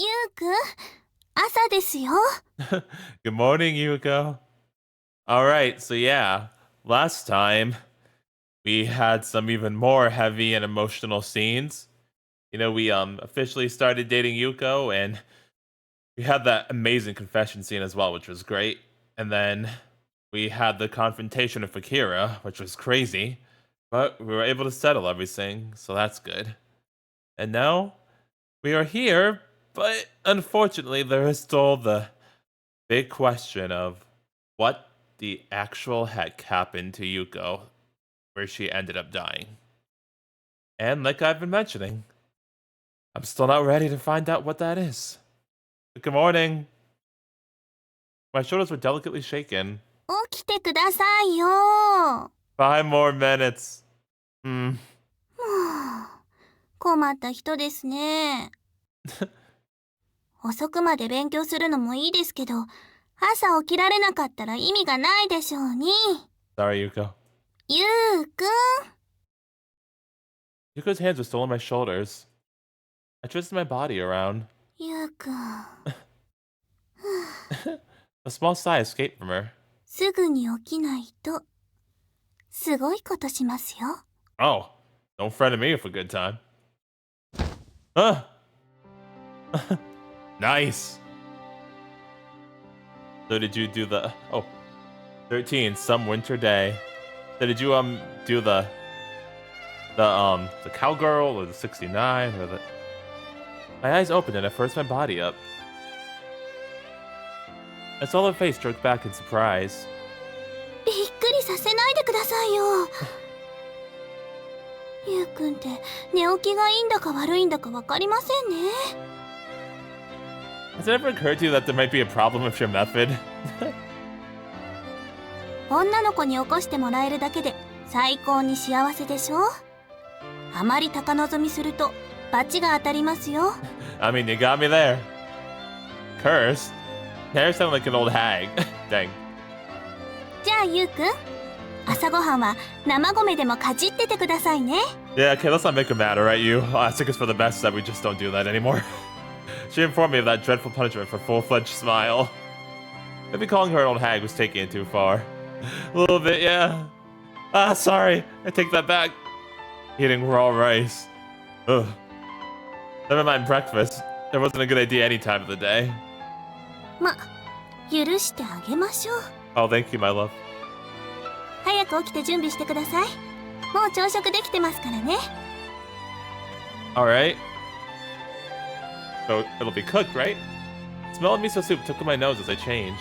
ゆうくん、朝ですよ。Good morning, Yuuko. All right, so yeah, last time we had some even more heavy and emotional scenes. We officially started dating Yuuko, and we had that amazing confession scene as well, which was great. And then we had the confrontation with Akira, which was crazy, but we were able to settle everything, so that's good. And now we are here, but unfortunately, there is still the big question of what the actual heck happened to Yuuko, where she ended up dying. And like I've been mentioning, I'm still not ready to find out what that is. Good morning. My shoulders were delicately shaken. 起きてくださいよ。5 more minutes. 困った人ですね。遅くまで勉強するのもいいですけど、朝起きられなかったら意味がないでしょうに。Sorry, Yuuko. ゆうくん。Yuuko's hands were still on my shoulders. I twisted my body around. ゆうくん。A small sigh escaped from her. すぐに起きないと、すごいことしますよ。Oh, don't frighten me with a good time. Huh? Nice. So did you do the 13 some winter day? So did you do the cowgirl or the 69 or the My eyes opened and I forced my body up. I saw her face jerk back in surprise. びっくりさせないでくださいよ。ゆうくんって寝起きがいいんだか悪いんだかわかりませんね。Has it ever occurred to you that there might be a problem with your method? 女の子に起こしてもらえるだけで最高に幸せでしょ。あまり高望みすると罰が当たりますよ。I mean, you got me there. Cursed? Now you sound like an old hag. Dang. じゃあゆうくん、朝ごはんは生米でもかじっててくださいね。Yeah, okay, let's not make her mad, alright, you? I think it's for the best that we just don't do that anymore. She informed me of that dreadful punishment for full-fledged smile. Maybe calling her an old hag was taking it too far. A little bit, yeah. Ah, sorry. I take that back. Eating raw rice. Ugh. Never mind breakfast. That wasn't a good idea any time of the day. ま、許してあげましょう。Oh, thank you, my love. 早く起きて準備してください。もう朝食できてますからね。Alright. So, it'll be cooked, right? The smell of miso soup took to my nose as I changed.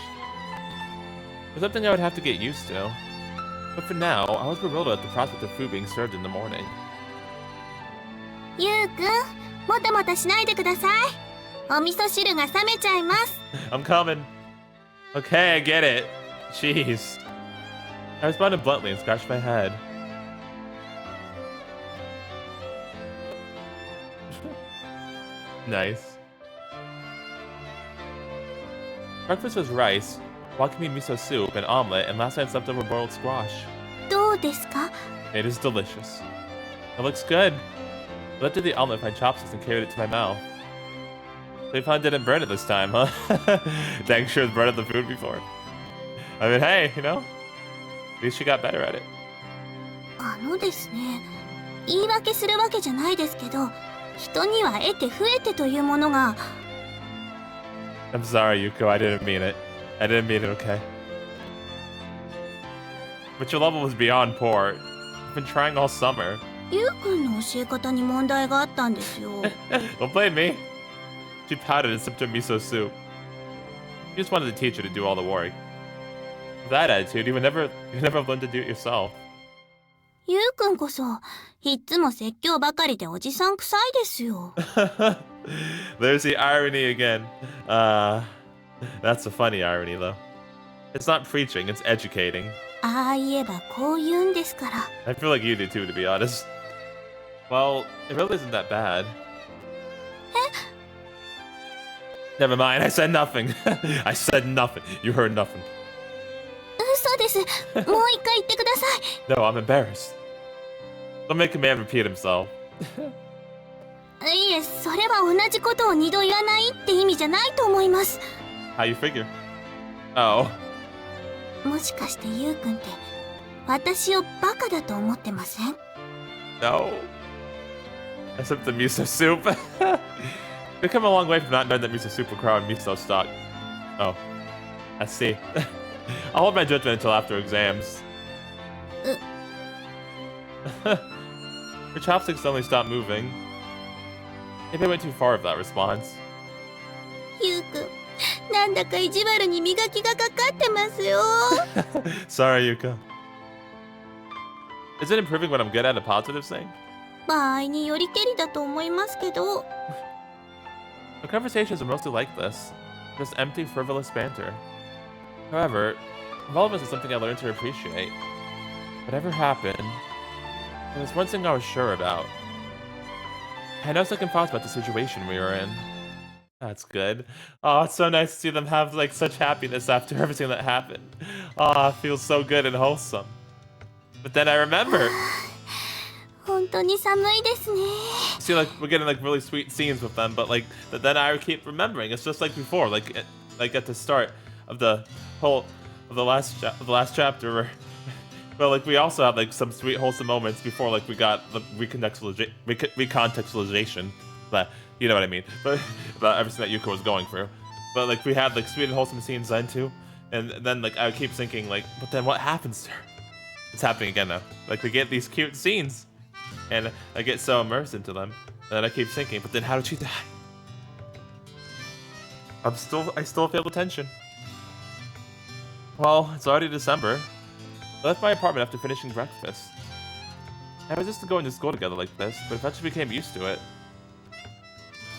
It was something I would have to get used to. But for now, I was bewildered at the prospect of food being served in the morning. ゆうくん、もたもたしないでください。お味噌汁が冷めちゃいます。I'm coming. Okay, I get it. Jeez. I responded bluntly and scratched my head. Nice. Breakfast was rice, wakame miso soup, an omelet, and last night's leftover boiled squash. どうですか？ It is delicious. It looks good. I lifted the omelet with my chopsticks and carried it to my mouth. They probably didn't burn it this time, huh? Dang sure has burned the food before. I mean, hey, you know? At least she got better at it. ですね、言い訳するわけじゃないですけど、人には得て増えてというものが。I'm sorry, Yuuko. I didn't mean it. I didn't mean it, okay? But your level was beyond poor. I've been trying all summer. ゆうくんの教え方に問題があったんですよ。Don't blame me. She pouted and sipped her miso soup. You just wanted the teacher to do all the work. With that attitude, you would never learn to do it yourself. ゆうくんこそ、いっつも説教ばかりでおじさん臭いですよ。There's the irony again. That's a funny irony, though. It's not preaching, it's educating. ああ言えばこう言うんですから。I feel like you do too, to be honest. Well, it really isn't that bad. Never mind, I said nothing. I said nothing. You heard nothing. 嘘です。もう一回言ってください。No, I'm embarrassed. Don't make a man repeat himself. いえ、それは同じことを二度言わないって意じゃないと思います。 How you figure? Oh. もしかしてユウくんって私をバカだと思ってません？ No. Except the miso soup. We've come a long way from not knowing that miso soup will grow in miso stock. Oh. I see. I'll hold my judgment until after exams. Her chopsticks suddenly stopped moving. Maybe I went too far with that response. ユウくん、なんだか意地悪に磨きがかかってますよ。 Sorry, Yuuko. Is it improving when I'm good at a positive thing? 場合によりけりだと思いますけど。 Our conversations are mostly like this. Just empty, frivolous banter. However, relevance is something I learned to appreciate. Whatever happened, there was one thing I was sure about. I had no second thoughts about the situation we were in. That's good. Oh, it's so nice to see them have like such happiness after everything that happened. Oh, it feels so good and wholesome. But then I remember. 本当に寒いですね。 See, like we're getting like really sweet scenes with them, but like then I keep remembering. It's just like before, like at the start of the last chapter, where well, like we also had like some sweet wholesome moments before, like we got the recontextualization, but you know what I mean. But about everything that Yuuko was going through. But like we had like sweet and wholesome scenes then too, and then like I keep thinking like, but then what happens to her? It's happening again now. Like we get these cute scenes. And I get so immersed into them that I keep thinking, but then how did she die? I still feel the tension. Well, it's already December. I left my apartment after finishing breakfast. I resisted going to school together like this, but eventually became used to it.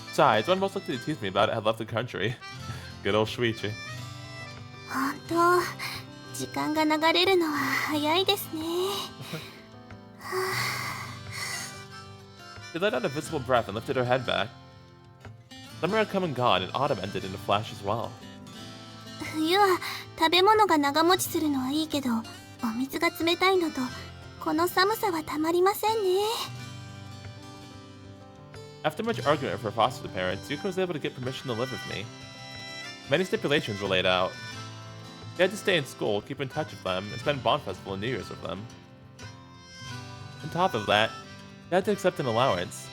Besides, one most likely to tease me about it had left the country. Good old Shuichi. 本当、時間が流れるのは早いですね。 She let out a visible breath and lifted her head back. Summer had come and gone, and autumn ended in a flash as well. 冬は食べ物が長持ちするのはいいけど、お水が冷たいのとこの寒さはたまりませんね。 After much argument with her foster parents, Yuuko was able to get permission to live with me. Many stipulations were laid out. She had to stay in school, keep in touch with them, and spend Bond Festival and New Year's with them. On top of that, she had to accept an allowance.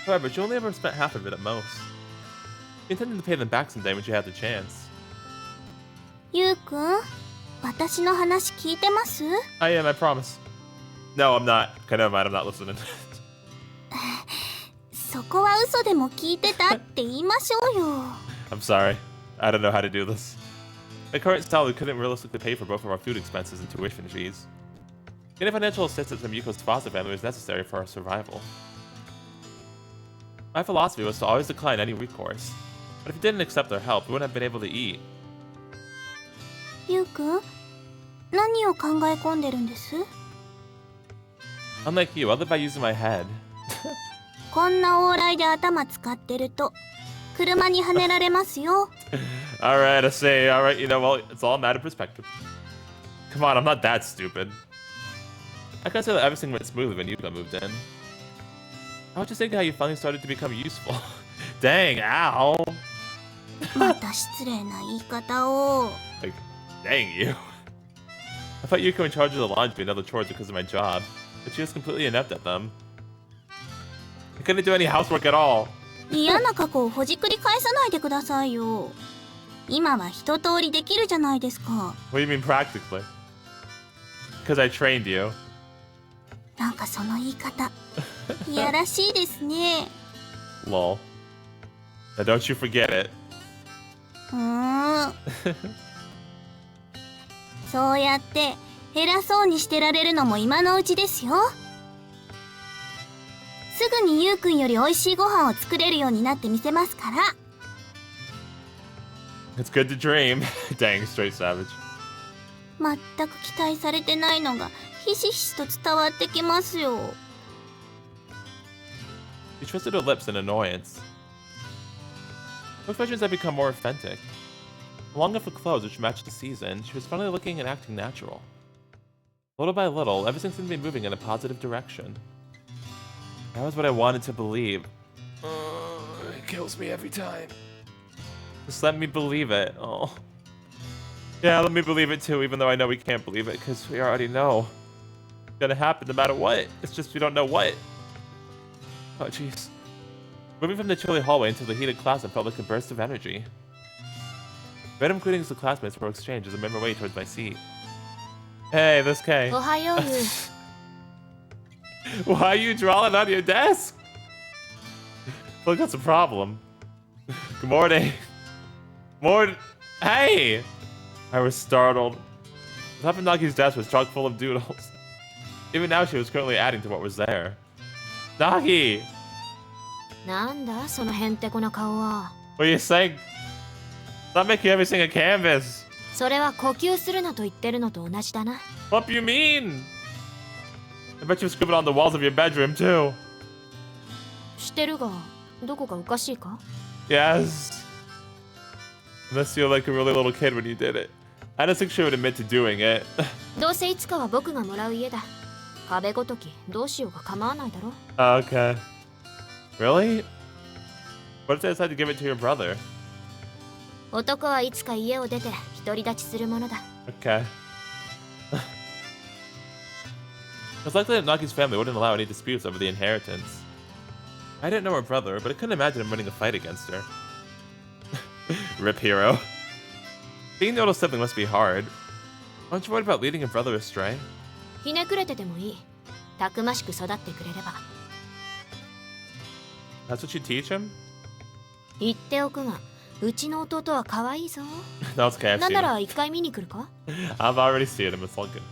However, she only ever spent half of it at most. She intended to pay them back someday when she had the chance. ゆうくん、私の話聞いてます？ I am, I promise. No, I'm not. Okay, never mind, I'm not listening. そこは嘘でも聞いてたって言いましょうよ。 I'm sorry. I don't know how to do this. My current salary couldn't realistically pay for both of our food expenses and tuition fees. Getting financial assistance from Yuuko's foster family was necessary for our survival. My philosophy was to always decline any recourse, but if you didn't accept their help, we wouldn't have been able to eat. ゆうくん、何を考え込んでるんです？ Unlike you, I live by using my head. こんな往来で頭使ってると車にはねられますよ。Alright, I say, alright, you know, well, it's all a matter of perspective. Come on, I'm not that stupid. I can't say that everything went smoothly when Yuuko moved in. I was just thinking how you finally started to become useful. Dang, ow! また失礼な言い方を。 Like, dang you. I thought Yuuko in charge of the laundry and other chores because of my job, but she was completely inept at them. I couldn't do any housework at all. 嫌な過去をほじくり返さないでくださいよ。今は一通りできるじゃないですか。 What do you mean practically? Because I trained you. なんかその言い方、いやらしいですね。Lol. Now don't you forget it. そうやって偉そうにしてられるのも今のうちですよ。すぐにゆうくんより美味しいご飯を作れるようになってみせますから。 It's good to dream. Dang, straight savage. 全く期待されてないのがひしひしと伝わってきますよ。 She twisted her lips in annoyance. Her expressions had become more authentic. Along with her clothes which matched the season, she was finally looking and acting natural. Little by little, everything seemed to be moving in a positive direction. That was what I wanted to believe. It kills me every time. Just let me believe it. Oh. Yeah, let me believe it too, even though I know we can't believe it, because we already know. It's gonna happen no matter what. It's just we don't know what. Oh, jeez. Moving from the chilly hallway into the heated classroom felt like a burst of energy. Random greetings to classmates were exchanged as I made my way towards my seat. Hey, this K. Ohayo. Why are you drawing on your desk? Look, that's a problem. Good morning. Hey! I was startled. The top of Nagi's desk was chock full of doodles. Even now, she was currently adding to what was there. Nagi! なんだそのへんてこな顔は。 What are you saying? Stop making everything a canvas. それは呼吸するなと言ってるのと同じだな。 What do you mean? I bet you scribbled on the walls of your bedroom too. 知ってるが、どこかおかしいか？ Yes. Unless you're like a really little kid when you did it. I don't think she would admit to doing it. どうせいつかは僕がもらう家だ。壁ごときどうしようか構わないだろ。 Okay. Really? What if they decide to give it to your brother? 男はいつか家を出て独り立ちするものだ。 Okay. It's likely that Nagi's family wouldn't allow any disputes over the inheritance. I didn't know her brother, but I couldn't imagine him winning a fight against her. Rip hero. Being the older sibling must be hard. Aren't you worried about leading your brother astray? ひねくれててもいい。たくましく育ってくれれば。 That's what you teach him? 言っておくが、うちの弟は可愛いぞ。 No, it's okay. なんなら一回見に来るか？ I've already seen him. It's looking.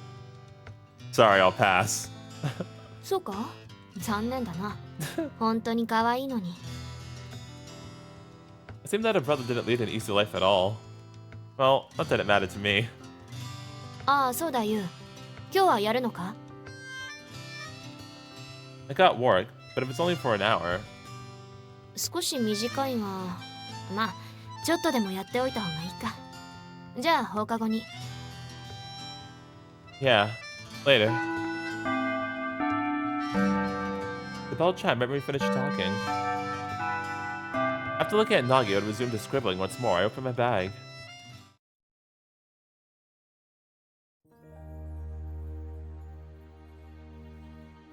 Sorry, I'll pass. そうか？残念だな。本当に可愛いのに。 It seemed that her brother didn't lead an easy life at all. Well, not that it mattered to me. ああ、そうだよ。今日はやるのか？ I got work, but if it's only for an hour. 少し短いが、まあちょっとでもやっておいた方がいいか。じゃあ放課後に。 Yeah, later. The bell chimed right when we finished talking. After looking at Nagi, I resumed to scribbling once more. I opened my bag.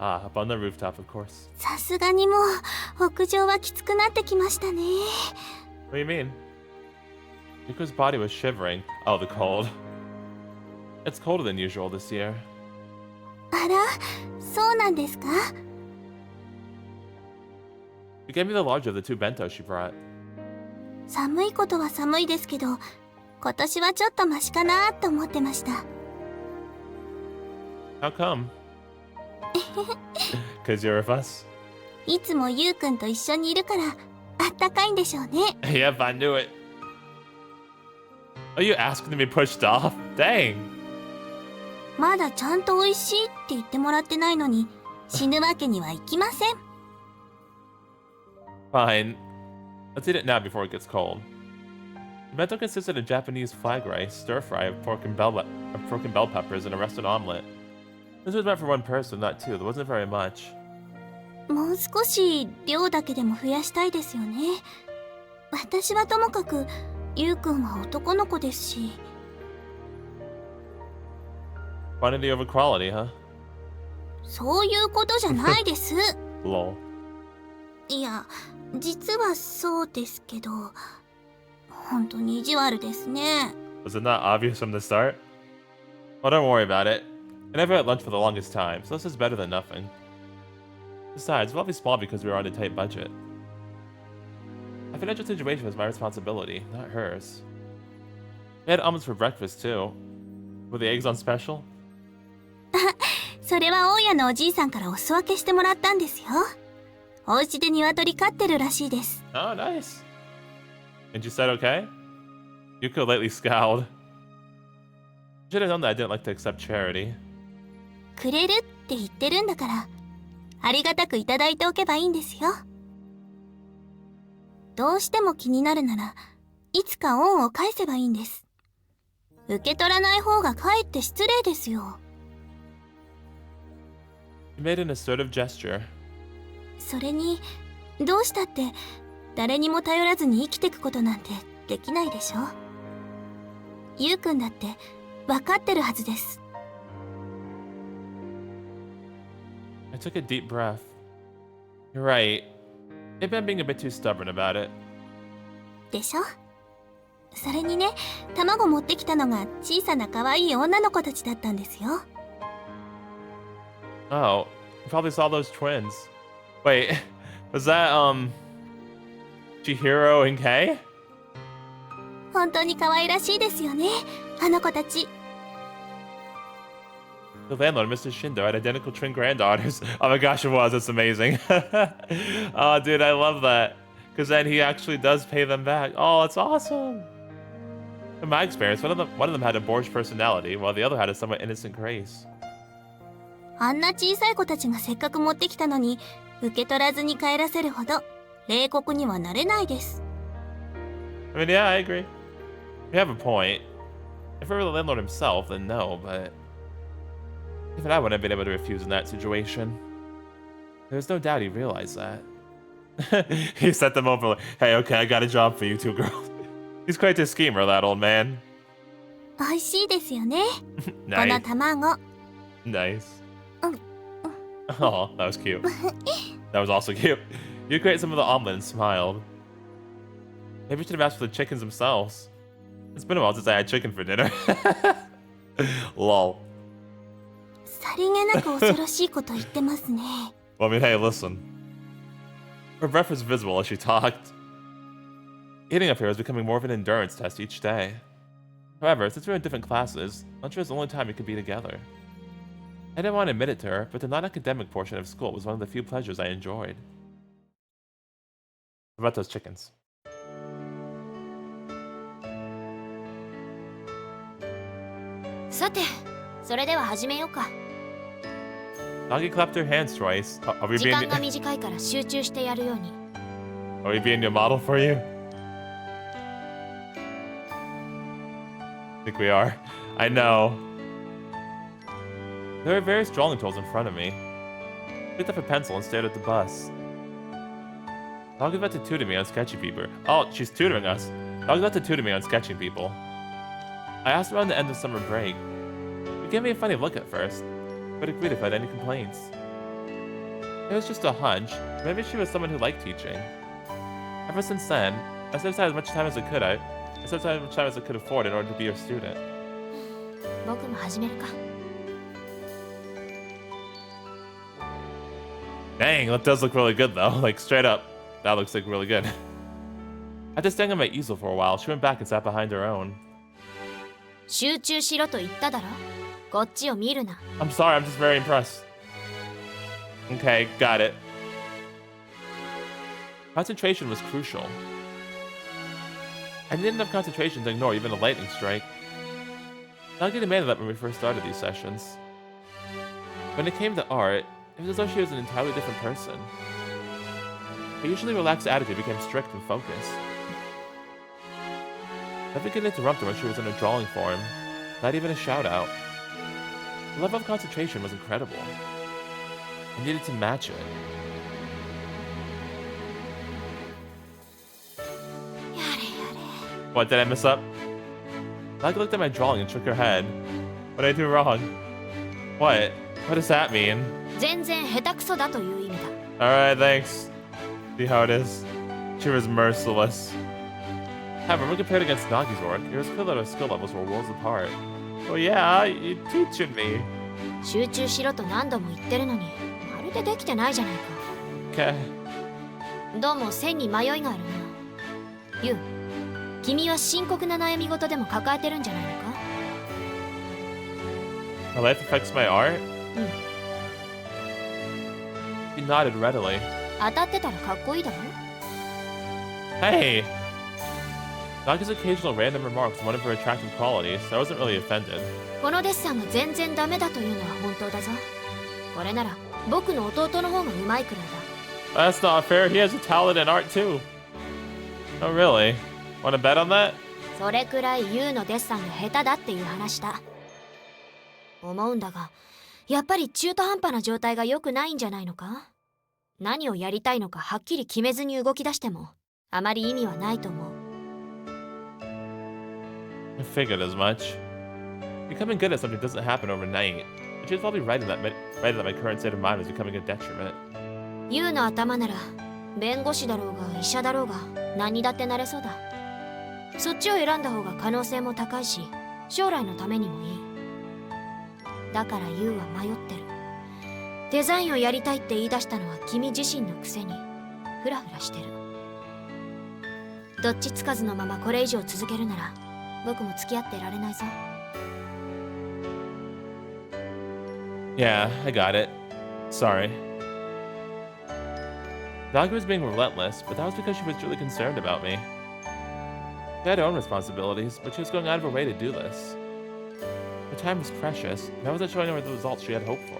Ah, up on the rooftop, of course. さすがにもう屋上はきつくなってきましたね。 What do you mean? Yuko's body was shivering. Oh, the cold. It's colder than usual this year. あら、そうなんですか？ You gave me the larger of the two bentos she brought. 寒いことは寒いですけど、今年はちょっとマシかなと思ってました。 How come? Cause you're with us? いつもゆうくんと一緒にいるからあったかいんでしょうね。 Yep, I knew it. Are you asking to be pushed off? Dang. まだちゃんと美味しいって言ってもらってないのに死ぬわけにはいきません。 Fine. Let's eat it now before it gets cold. The bento consisted of Japanese flag rice, stir fry of pork and bell peppers, and a roasted omelet. This was meant for one person, not two. There wasn't very much. もう少し量だけでも増やしたいですよね。私はともかくゆうくんは男の子ですし。 Quantity over quality, huh? そういうことじゃないです。 Lol. いや、実はそうですけど、本当に意地悪ですね。 Was it not obvious from the start? Well, don't worry about it. I never had lunch for the longest time, so this is better than nothing. Besides, we'll be small because we were on a tight budget. My financial situation was my responsibility, not hers. We had almonds for breakfast, too. Were the eggs on special? それは大家のおじいさんからお裾分けしてもらったんですよ。お家で鶏飼ってるらしいです。 Oh, nice. And you said okay? Yuuko lately scowled. Should have known that I didn't like to accept charity. くれるって言ってるんだから、ありがたくいただいておけばいいんですよ。どうしても気になるなら、いつか恩を返せばいいんです。受け取らない方がかえって失礼ですよ。 He made an assertive gesture. それに、どうしたって誰にも頼らずに生きてくことなんてできないでしょ。ゆうくんだって分かってるはずです。I took a deep breath. You're right. Maybe I'm being a bit too stubborn about it. でしょ。それにね、卵持ってきたのが小さな可愛い女の子たちだったんですよ。Oh, you probably saw those twins. Wait, was that, Chihiro and Kei? 本当に可愛らしいですよね、あの子たち。The landlord, Mr. Shindou, had identical twin granddaughters. Oh my gosh, it was. That's amazing. Oh, dude, I love that. Because then he actually does pay them back. Oh, that's awesome. In my experience, one of them had a boorish personality, while the other had a somewhat innocent grace. あんな小さい子たちがせっかく持ってきたのに受け取らずに帰らせるほど冷酷にはなれないです。I mean, yeah, I agree. You have a point. If it were the landlord himself, then no, but even I wouldn't have been able to refuse in that situation. There's no doubt he realized that. He set them over like, hey, okay, I got a job for you two girls. He's quite a schemer, that old man. 美味しいですよね、この Nice. 卵。 Nice. Oh, that was cute. That was also cute. You create some of the omelet and smiled. Maybe we should have asked for the chickens themselves. It's been a while since I had chicken for dinner. Lol. さりげなく恐ろしいこと言ってますね。Well, I mean, hey, listen. Her breath was visible as she talked. Eating up here was becoming more of an endurance test each day. However, since we were in different classes, lunch was the only time we could be together. I didn't want to admit it to her, but the non-academic portion of school was one of the few pleasures I enjoyed. What about those chickens? さて、それでは始めようか。 Nagi clapped her hands twice. Are we 時 being 間が短いから集中してやるように。are we being your model for you? I think we are. I know. There were various drawing tools in front of me. I picked up a pencil and stared at the bus. Nagi about to tutor me on sketching people. Oh, she's tutoring us. Nagi about to tutor me on sketching people. I asked around the end of summer break. She gave me a funny look at first, but agreed if I had any complaints. It was just a hunch. Maybe she was someone who liked teaching. Ever since then, I set aside as much time as I could. I set aside as much time as I could afford in order to be your student. 僕も始めるか。 Dang, that does look really good though. Like straight up, that looks like really good. After staying on my easel for a while, she went back and sat behind her own. 集中しろと言っただろ。こっちを見るな。 I'm sorry, I'm just very impressed. Okay, got it. Concentration was crucial. I needed enough concentration to ignore even a lightning strike. Nagi demanded that when we first started these sessions. When it came to art, it was as though she was an entirely different person. Her usually relaxed attitude became strict and focused. Nothing could interrupt her when she was in a drawing form, not even a shout-out. The level of concentration was incredible. I needed to match it. やれやれ。 What, did I mess up? Nagi looked at my drawing and shook her head. What did I do wrong? What? What does that mean? 全然下手くそだという意味だ。 Alright, thanks. See how it is? She was merciless. However, when compared against Nagi's work, it was clear that our skill levels were worlds apart. Oh yeah, you're teaching me. 集中しろと何度も言ってるのに、まるでできてないじゃないか。 Okay. どうも線に迷いがあるな。ユウ、君は深刻な悩み事でも抱えてるんじゃないのか？ My life affects my art? うん。 He nodded readily. 当たってたらかっこいいだろ？ Hey! Nagi's occasional random remarks were one of her attractive qualities, so I wasn't really offended. このデッサンが全然ダメだというのは本当だぞ。これなら僕の弟の方がうまいくらいだ。 That's not fair, he has a talent in art too. Oh really? Wanna bet on that? それくらいユウのデッサンが下手だっていう話だ。思うんだが、やっぱり中途半端な状態が良くないんじゃないのか？何をやりたいのかはっきり決めずに動き出してもあまり意味はないと思う。I figured as much. Becoming good at something doesn't happen overnight. But she's probably right that my current state of mind is becoming a detriment. ユウの頭なら弁護士だろうが医者だろうが何にだってなれそうだ。そっちを選んだ方が可能性も高いし将来のためにもいい。だからユウは迷ってる。デザインをやりたいって言い出したのは君自身のくせにフラフラしてる。どっちつかずのままこれ以上続けるなら僕も付き合ってられないぞ。Yeah, I got it. Sorry. Naga was being relentless, but that was because she was truly concerned about me. She had her own responsibilities, but she was going out of her way to do this. Her time was precious, and I wasn't showing her the results she had hoped for.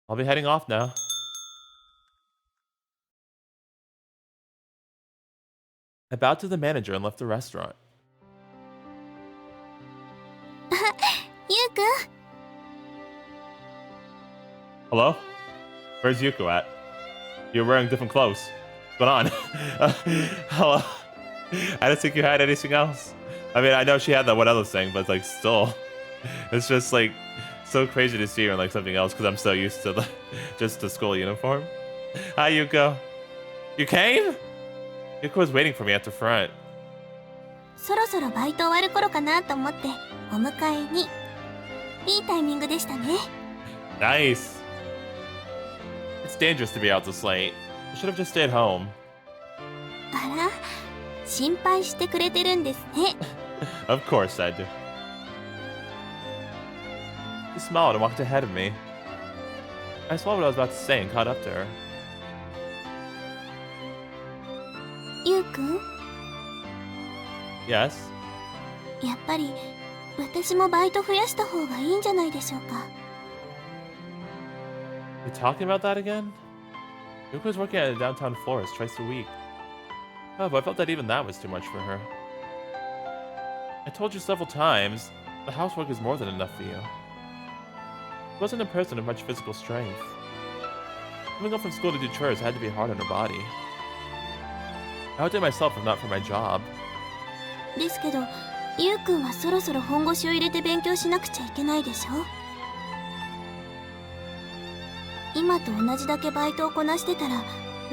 I'll be heading off now. I bowed to the manager and left the restaurant. ユウくん Hello? Where's Yuuko at? You're wearing different clothes. What's going on? Hello? I didn't think you had anything else. I mean, I know she had that one other thing, but like still. It's just like so crazy to see her in like something else because I'm so used to the just the school uniform. Hi, Yuuko. You came? Yuuko was waiting for me at the front. そろそろバイト終わる頃かなと思ってお迎えに。いいタイミングでしたね。Nice. It's dangerous to be out this late. You should have just stayed home. あら、心配してくれてるんですね。Of course I do. She smiled and walked ahead of me. I saw what I was about to say and caught up to her. ユウくん、 Yes? やっぱり私もバイト増やした方がいいんじゃないでしょうか。You talking about that again? Yuuko was working at a downtown florist twice a week. Oh, but I felt that even that was too much for her. I told you several times, the housework is more than enough for you. She wasn't a person of much physical strength. Coming up from school to do chores had to be hard on her body. I would do it myself if not for my job. ですけど、ユウくんはそろそろ本腰を入れて勉強しなくちゃいけないでしょ。今と同じだけバイトをこなしてたら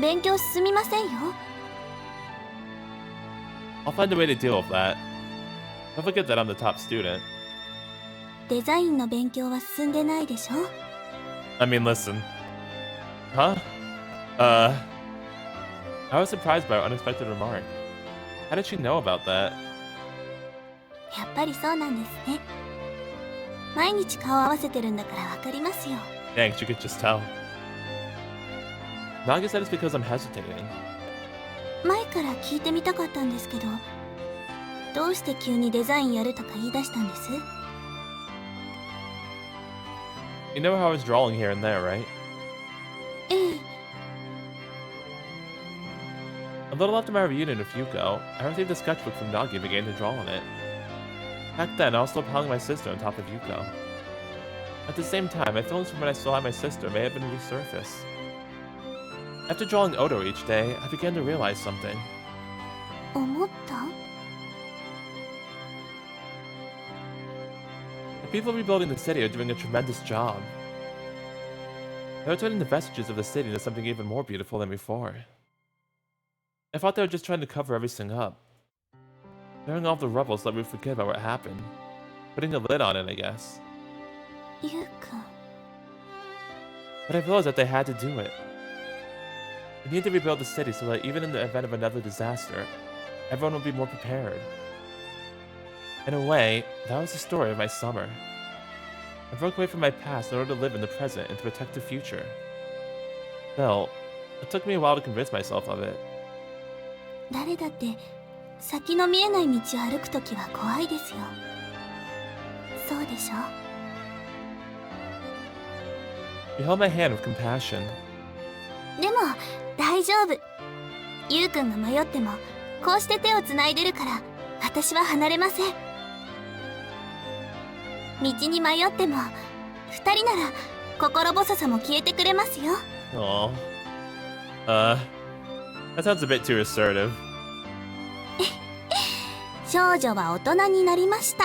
勉強進みませんよ。I'll find a way to deal with that. Don't forget that I'm the top student. デザインの勉強は進んでないでしょ。I mean, listen. Huh? I was surprised by her unexpected remark. How did she know about that? やっぱりそうなんですね。毎日顔合わせてるんだからわかりますよ。Thanks, you could just tell. Naga said it's because I'm hesitating. 前から聞いてみたかったんですけど、どうして急にデザインやるとか言い出したんです？ You know how I was drawing here and there, right? ええ。A little after my reunion with Yuuko, I received a sketchbook from Nagi and began to draw on it. Back then, I was still piling my sister on top of Yuuko. At the same time, my feelings from when I still had my sister may have been resurfaced. After drawing Odo each day, I began to realize something. 思った？ The people rebuilding the city are doing a tremendous job. They are turning the vestiges of the city into something even more beautiful than before. I thought they were just trying to cover everything up. Clearing off the rubble so that we forget about what happened. Putting a lid on it, I guess. ユウくん。 But I realized that they had to do it. We need to rebuild the city so that even in the event of another disaster, everyone will be more prepared. In a way, that was the story of my summer. I broke away from my past in order to live in the present and to protect the future. Still, it took me a while to convince myself of it. 誰だって先の見えない道を歩くときは怖いですよ。そうでしょ？ You held my hand with compassion. でも大丈夫。ユウくんが迷ってもこうして手をつないでるから私は離れません。道に迷っても二人なら心細さも消えてくれますよ。 Oh. That sounds a bit too assertive. 少女は大人になりました。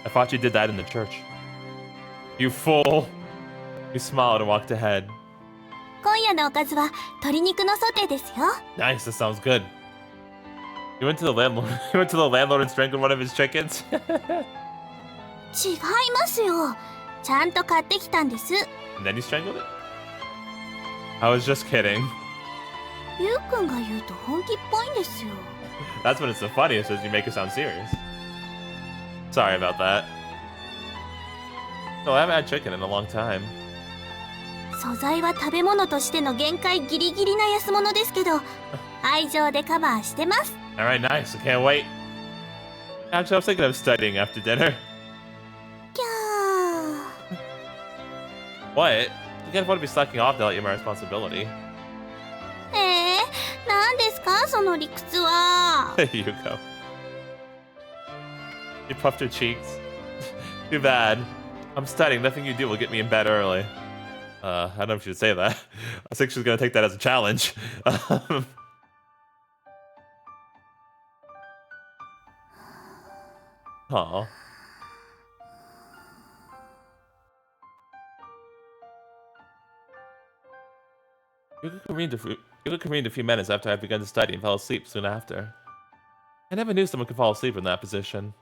I thought you did that in the church. You fool. You smiled and walked ahead. 今夜のおかずは鶏肉のソテーですよ。 Nice, that sounds good. You went to the landlord. You went to the landlord and strangled one of his chickens. 違いますよ。ちゃんと買ってきたんです。 And then you strangled it? I was just kidding. ゆうくんが言うと本気っぽいんですよ。 That's when it's the funniest, is you make it sound serious. Sorry about that. No, I haven't had chicken in a long time. 素材は食べ物としての限界ギリギリな安物ですけど、愛情でカバーしてます。 Alright, nice. I can't wait. Actually, I was thinking of studying after dinner. キャー。 What? You can't afford to be slacking off to let you my responsibility. 何ですかその理屈は。Yuuko. You puffed her cheeks. Too bad. I'm studying. Nothing you do will get me in bed early. I don't know if she would say that. I think she's gonna take that as a challenge. Aw. Yuuko convened a few minutes after I had begun to study and fell asleep soon after. I never knew someone could fall asleep in that position.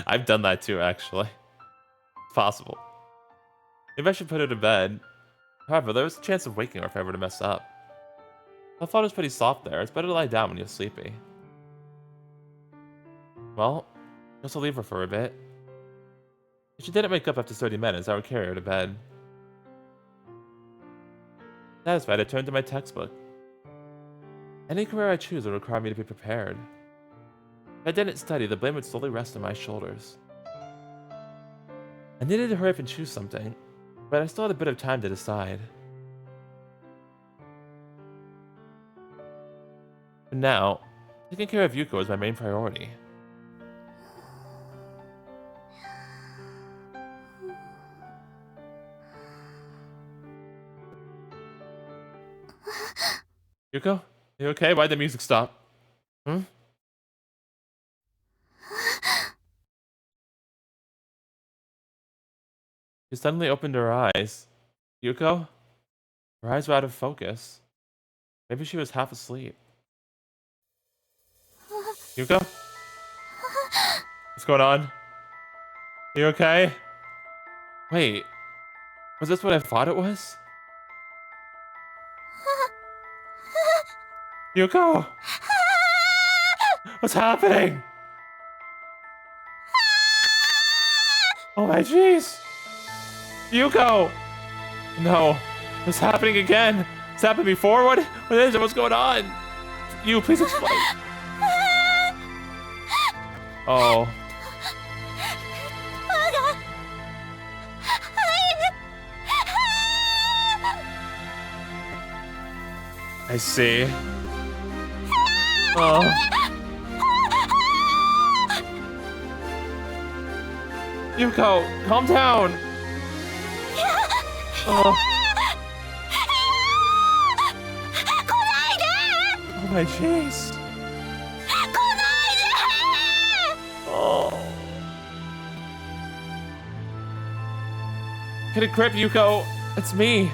I've done that too, actually. It's possible. Maybe I should put her to bed. However, there was a chance of waking her if I were to mess up. I thought it was pretty soft there. It's better to lie down when you're sleepy. Well, I guess I'll leave her for a bit. If she didn't wake up after 30 minutes, I would carry her to bed. Satisfied, I turned to my textbook. Any career I choose would require me to be prepared. If I didn't study, the blame would slowly rest on my shoulders. I needed to hurry up and choose something, but I still had a bit of time to decide. For now, taking care of Yuuko is my main priority. Yuuko? You okay? Why'd the music stop? Hmm? She suddenly opened her eyes. Yuuko? Her eyes were out of focus. Maybe she was half asleep. Yuuko? What's going on? You okay? Wait. Was this what I thought it was? Yuuko! What's happening? Oh my jeez! Yuuko! No. It's happening again. It's happened before? What is it? What's going on? You, please explain. Oh. I see. Oh. Yuuko, calm down. Oh. Oh my jeez. Oh. Get a grip, Yuuko. It's me.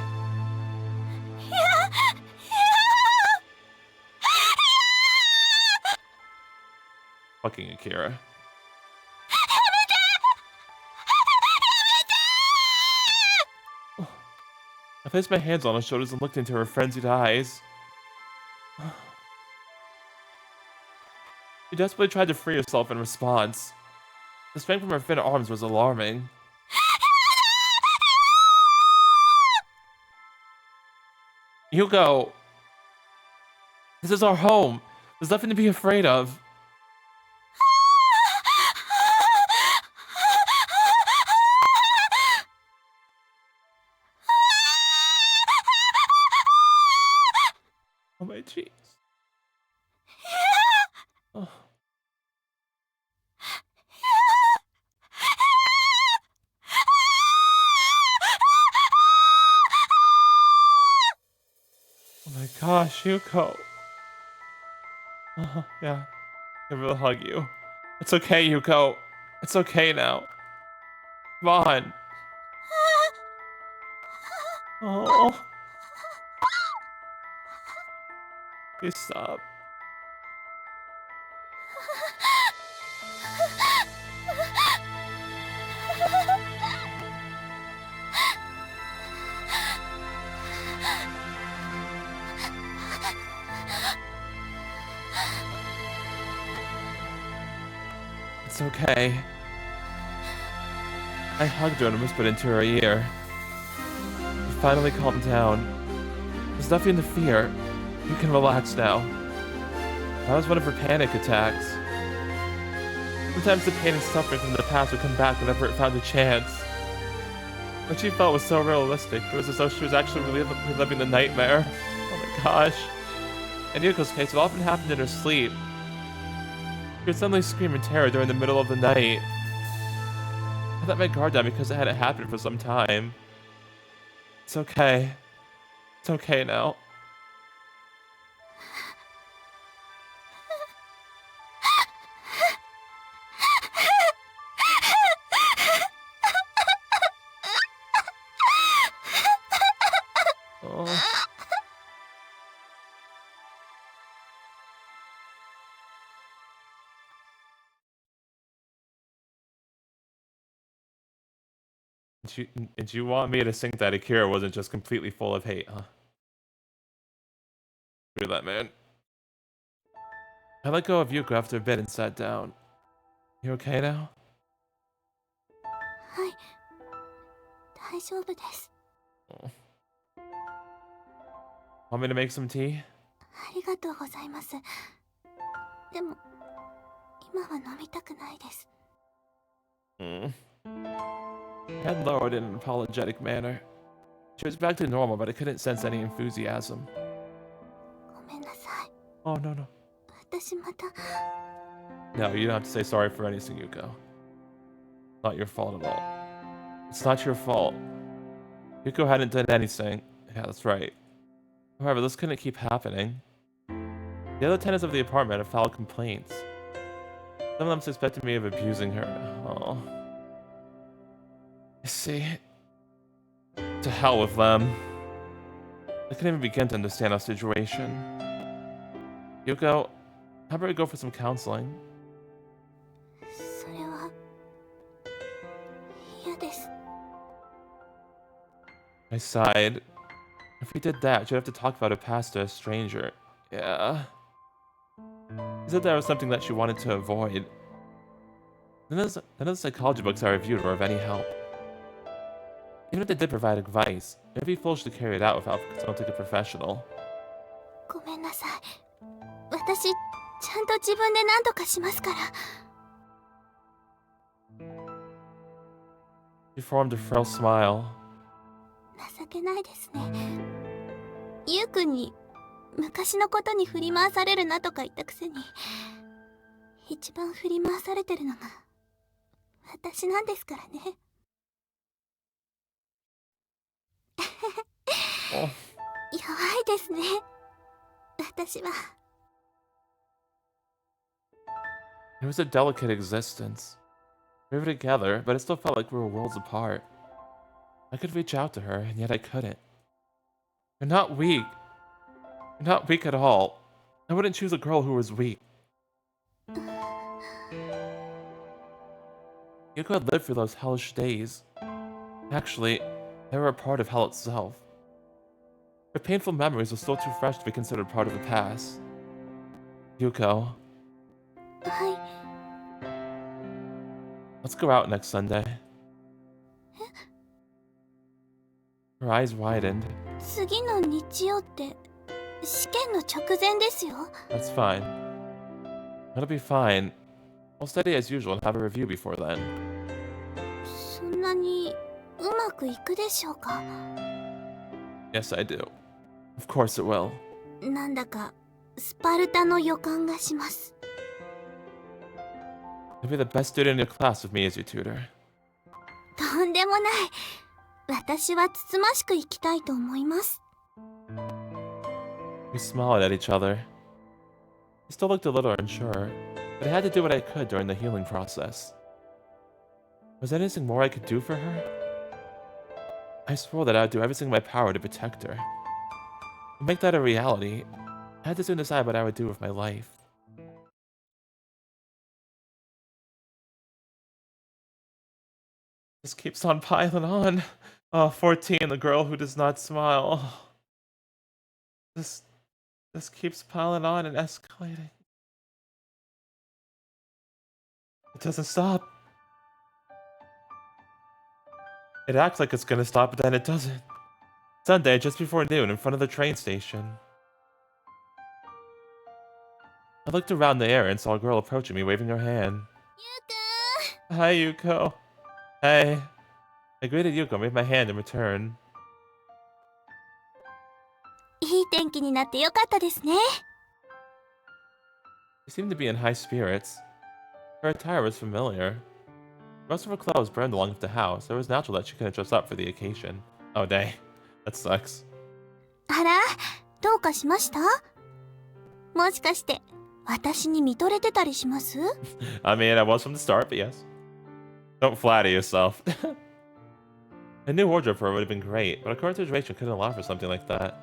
Fucking Akira. I placed my hands on her shoulders and looked into her frenzied eyes. She desperately tried to free herself in response. The strength from her thin arms was alarming. Yuuko! This is our home. There's nothing to be afraid of. Oh my jeez. Oh. gosh, Yuuko. Yeah. Give her a hug, you. It's okay, Yuuko. It's okay now. Come on. Oh. Please stop. It's okay. I hugged her and whispered into her ear. She finally calmed down. There's nothing to fear. You can relax now. That was one of her panic attacks. Sometimes the pain and suffering from the past would come back whenever it found a chance. What she felt was so realistic. It was as though she was actually reliving the nightmare. Oh my gosh. In Yuuko's case, it often happened in her sleep. She would suddenly scream in terror during the middle of the night. I let my guard down because it hadn't happened for some time. It's okay. It's okay now. Oh. And you want me to think that Akira wasn't just completely full of hate, huh? Screw that, man. I let go of Yuuko after a bit and sat down. You okay now? はい、大丈夫です。 Oh. Want me to make some tea? ありがとうございます。でも、今は飲みたくないです。 Head lowered in an apologetic manner. She was back to normal, but I couldn't sense any enthusiasm. ごめんなさい。 Oh, no, no. 私また。 No, you don't have to say sorry for anything, Yuuko. Not your fault at all. It's not your fault. Yuuko hadn't done anything. Yeah, that's right. However, this couldn't keep happening. The other tenants of the apartment have filed complaints. Some of them suspected me of abusing her. Oh. I see. To hell with them. I couldn't even begin to understand our situation. Yuuko, how about we go for some counseling? それは嫌です。 I sighed. If we did that, she'd have to talk about her past to a stranger. Yeah. She said that was something that she wanted to avoid. None of the psychology books I reviewed were of any help. Even if they did provide advice, it would be foolish to carry it out without consulting a professional. ごめんなさい。私、ちゃんと自分で何とかしますから。 She formed a frail smile. 情けないですね。ゆうくんに昔のことに振り回されるなとか言ったくせに、一番振り回されてるのが私なんですからね。Oh. 弱いですね。私は。 It was a delicate existence. We were together, but it still felt like we were worlds apart. I could reach out to her, and yet I couldn't. You're not weak. You're not weak at all. I wouldn't choose a girl who was weak. Yuuko had lived through those hellish days. Actually, they were a part of hell itself. Her painful memories were still too fresh to be considered part of the past. Yuuko, はい。 let's go out next Sunday. Her eyes widened. 次の日曜って試験の直前ですよ。 That's fine. It'll be fine. I'll study as usual and have a review before then. そんなにうまくいくでしょうか。 Yes, I do. Of course it will. なんだかスパルタの予感がします。 You'll be the best student in your class with me as your tutor. とんでもない。私はつつましく生きたいと思います。We smiled at each other. He still looked a little unsure, but I had to do what I could during the healing process. Was there anything more I could do for her? I swore that I would do everything in my power to protect her. To make that a reality, I had to soon decide what I would do with my life. This keeps on piling on. Oh, 14, the girl who does not smile. This keeps piling on and escalating. It doesn't stop. It acts like it's gonna stop, but then it doesn't. Sunday, just before noon, in front of the train station. I looked around the area and saw a girl approaching me, waving her hand. Yuuko! Hi, Yuuko. Hey. I greeted Yuuko and waved my hand in return. いい天気になってよかったですね。She seemed to be in high spirits. Her attire was familiar. Most of her clothes burned along with the house, so it was natural that she couldn't dress up for the occasion. Oh, dang. That sucks. あら、どうかしました？もしかして私に見とれてたりします？ I mean, I was from the start, but yes. Don't flatter yourself. A new wardrobe for her would have been great, but our current situation couldn't allow for something like that.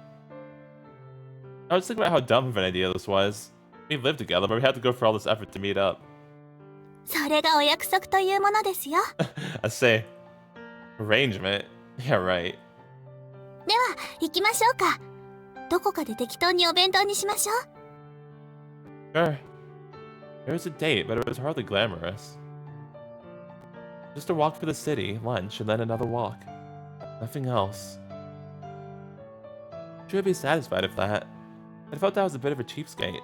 I was thinking about how dumb of an idea this was. We lived together, but we had to go for all this effort to meet up. それがお約束というものですよ。I say, arrangement? Yeah, right. では行きましょうか。どこかで適当にお弁当にしましょう。Sure. There was a date, but it was hardly glamorous. Just a walk through the city, lunch, and then another walk. Nothing else. She would be satisfied with that. I felt that was a bit of a cheapskate.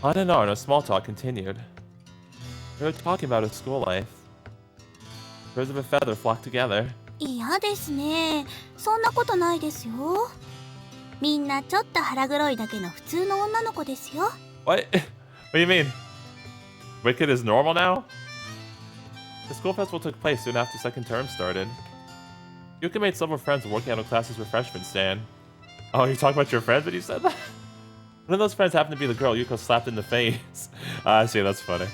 On and on, our small talk continued. We were talking about her school life. Birds of a feather flocked together. 嫌ですね。そんなことないですよ。みんなちょっと腹黒いだけの普通の女の子ですよ。What? What do you mean? Wicked is normal now? The school festival took place soon after second term started. Yuuko made several friends working out of classes refreshment stand. Oh, you're talking about your friends when you said that? One of those friends happened to be the girl Yuuko slapped in the face. I see, that's funny.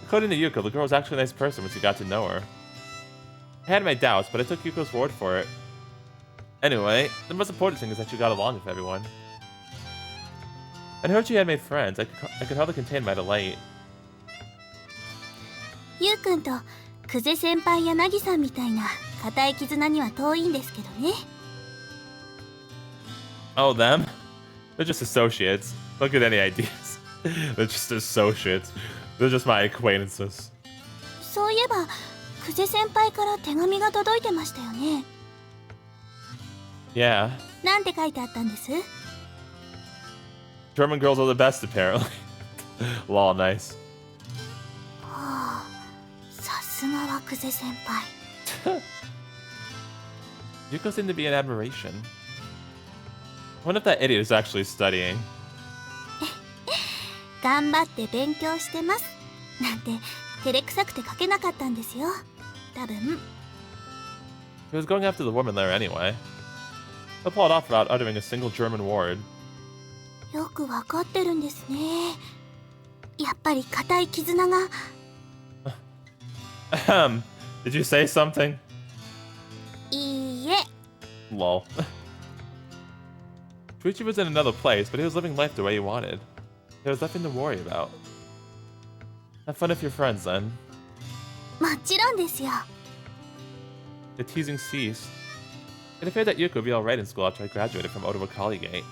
According to Yuuko, the girl was actually a nice person once you got to know her. I had my doubts, but I took Yuuko's word for it. Anyway, the most important thing is that you got along with everyone. I heard you had made friends. I could hardly contain my delight. ゆうくんと久世先輩や凪さんみたいな固い絆には遠いんですけどね。Oh, them? They're just associates. Don't get any ideas. They're just associates. They're just my acquaintances. そういえば久世先輩から手紙が届いてましたよね。Yeah. なんて書いてあったんです？ German girls are the best, apparently. Lol, nice. はあ、さすがは久世先輩。Yuuko seemed to be in admiration. I wonder if that idiot is actually studying. 頑張って勉強してます。なんて照れくさくて書けなかったんですよ。多分。He was going after the woman there anyway. He'll pull it off without uttering a single German word. よくわかってるんですね。やっぱり固い絆が。Did you say something? いいえ。Lol. Chuichi was in another place, but he was living life the way he wanted. There was nothing to worry about. Have fun with your friends, then. もちろんですよ。The teasing ceased. It appeared that Yuuko would be alright in school after I graduated from Otowa Collegate.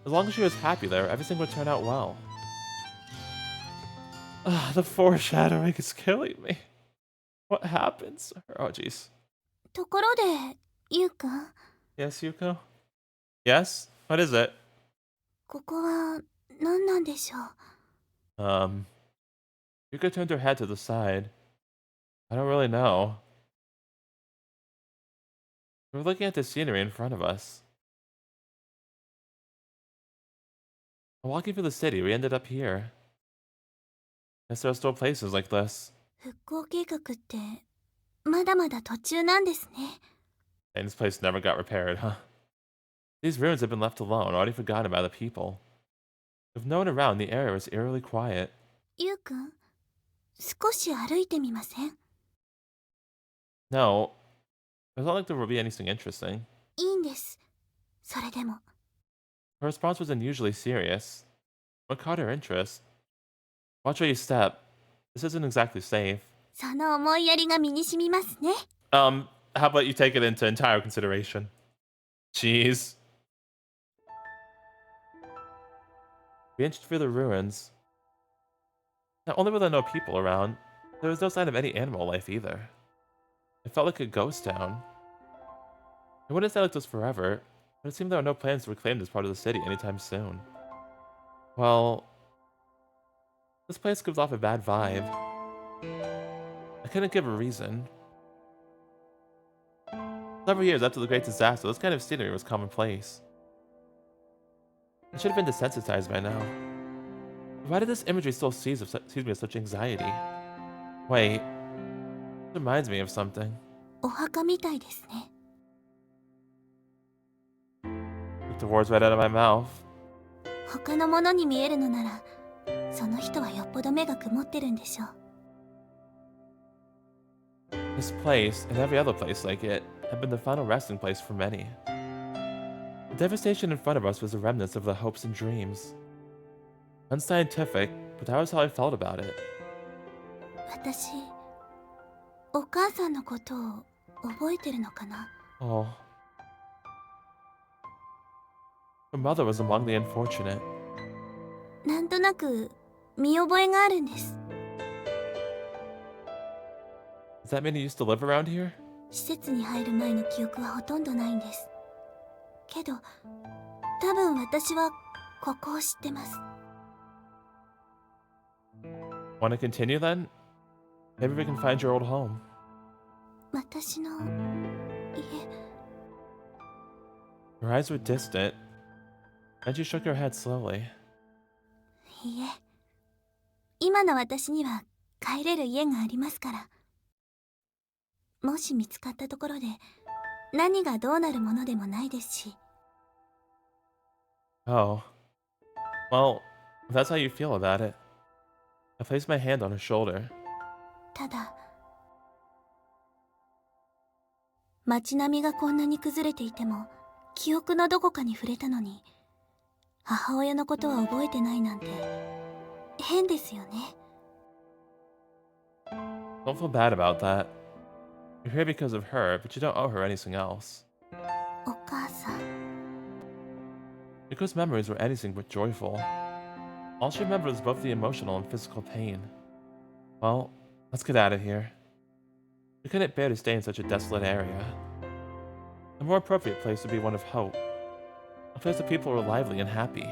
As long as she was happy there, everything would turn out well. The foreshadowing is killing me. What happens? Oh, jeez. ところで、ゆうくん、 Yes, Yuuko? Yes? What is it? ここは何なんでしょう。Yuuko turned her head to the side. I don't really know. We were looking at the scenery in front of us. While walking through the city, we ended up here. Guess there are still places like this. 復興計画ってまだまだ途中なんですね。 And this place never got repaired, huh? These ruins have been left alone, already forgotten by the people. With no one around, the area was eerily quiet. ゆうくん、少し歩いてみません？ No, it's not like there will be anything interesting. いいんです。それでも。 Her response was unusually serious. What caught her interest? Watch where you step. This isn't exactly safe. その思いやりが身に染みますね。 How about you take it into entire consideration? Jeez. We inched through the ruins. Not only were there no people around, there was no sign of any animal life either. It felt like a ghost town. It wouldn't stay like this forever, but it seemed there were no plans to reclaim this part of the city anytime soon. Well, this place gives off a bad vibe. I couldn't give a reason. Several years after the Great Disaster, this kind of scenery was commonplace. I should have been desensitized by now. Why did this imagery still seize me with such anxiety? Wait, this reminds me of something. お墓みたいですね。 Took the words right out of my mouth. 他のものに見えるのなら、その人はよっぽど目が曇ってるんでしょう。 This place, and every other place like it, had been the final resting place for many. The devastation in front of us was the remnants of the hopes and dreams. Unscientific, but that was how I felt about it. 私、お母さんのことを覚えてるのかな？ Oh. Her mother was among the unfortunate. なんとなく見覚えがあるんです。 Does that mean you used to live around here? 施設に入る前の記憶はほとんどないんです。けど、多分私はここを知ってます。 Want to continue then? Maybe we can find your old home. 私の家。 Her eyes were distant, and she shook her head slowly. いいえ、今の私には帰れる家がありますから。もし見つかったところで何がどうなるものでもないですし。 Oh. Well, if that's how you feel about it. I placed my hand on her shoulder. ただ、街並みがこんなに崩れていても記憶のどこかに触れたのに、母親のことは覚えてないなんて変ですよね。 Don't feel bad about that. You're here because of her, but you don't owe her anything else. お母さん。 Yuko's memories were anything but joyful. All she remembered was both the emotional and physical pain. Well, let's get out of here. We couldn't bear to stay in such a desolate area. A more appropriate place would be one of hope. A place where people were lively and happy.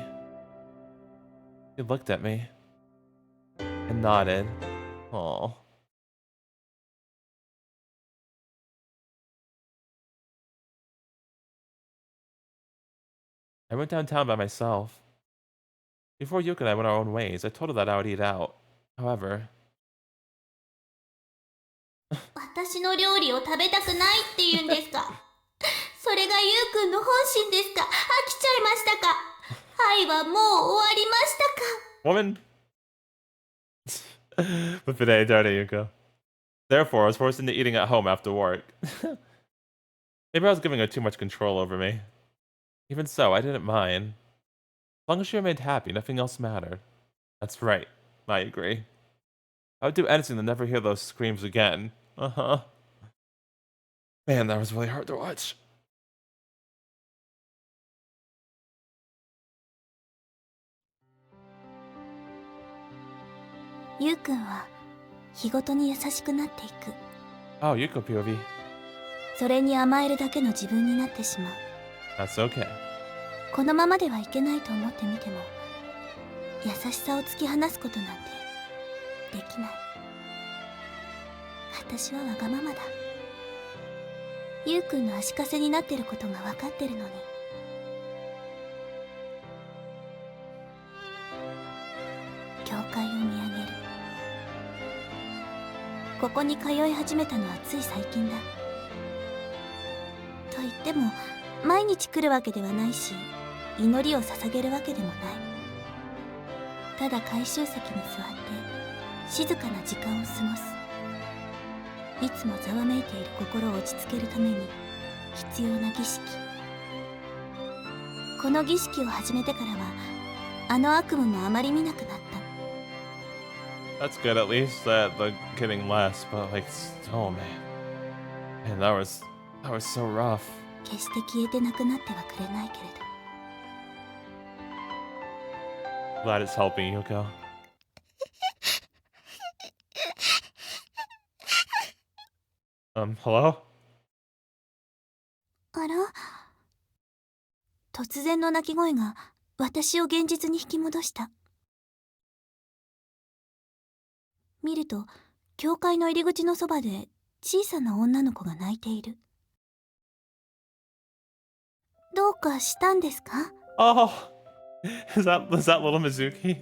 He looked at me and nodded. Aww. I went downtown by myself. Before Yuuko and I went our own ways, I told her that I would eat out. However, 私の料理を食べたくないって言うんですか？それがゆうくんの本心ですか？飽きちゃいましたか？愛はもう終わりましたか？ woman! But today, darn it, Yuuko. Therefore, I was forced into eating at home after work. Maybe I was giving her too much control over me. Even so, I didn't mind. As long as she remained happy, nothing else mattered. That's right. I agree. I would do anything to never hear those screams again. Uh-huh. Man, that was really hard to watch. ゆうくんは日ごとに優しくなっていく。 Oh, Yuuko POV. それに甘えるだけの自分になってしまう。 That's okay. このままではいけないと思ってみても、優しさを突き放すことなんてできない。私はわがままだ。ゆうくんの足かせになってることが分かってるのに。教会を見上げる。ここに通い始めたのはつい最近だ。と言っても毎日来るわけではないし、祈りを捧げるわけでもない。ただ回収席に座って静かな時間を過ごす。いつもざわめいている心を落ち着けるために必要な儀式。この儀式を始めてからはあの悪夢もあまり見なくなった。 That's good, at least that the getting less, but like, oh man, that was so rough. 決して消えてなくなってはくれないけれど。 Glad it's helping, Yuuko. Hello? あら、突然の鳴き声が私を現実に引き戻した。見ると教会の入り口のそばで小さな女の子が泣いている。どうかしたんですか？ Oh, is that little Mizuki?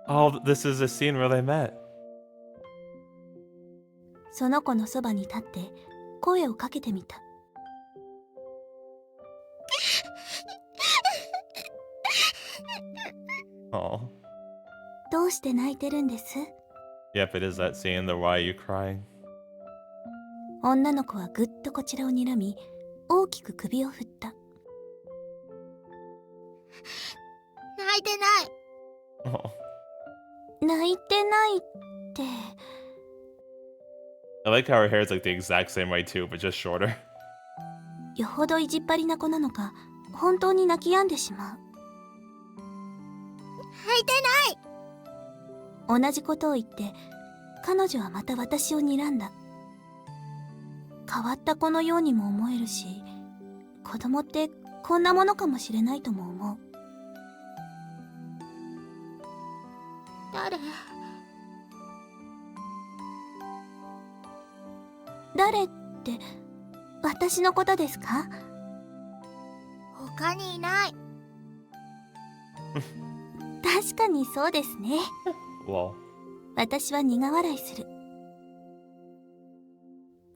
Oh, this is a scene where they met. その子のそばに立って声をかけてみた。Oh. どうして泣いてるんです？ Yep, it is that scene, the why are you crying? 女の子はぐっとこちらを睨み、大きく首を振った。泣いてない。 Oh. 泣いてないって。 I like how her hair is like the exact same way too, but just shorter. よほど意地っ張りな子なのか、本当に泣き止んでしまう。泣いてない。同じことを言って彼女はまた私を睨んだ。変わった子のようにも思えるし、子供ってこんなものかもしれないとも思う。誰って私のことですか？他にいない。確かにそうですね。Well. 私は苦笑いする。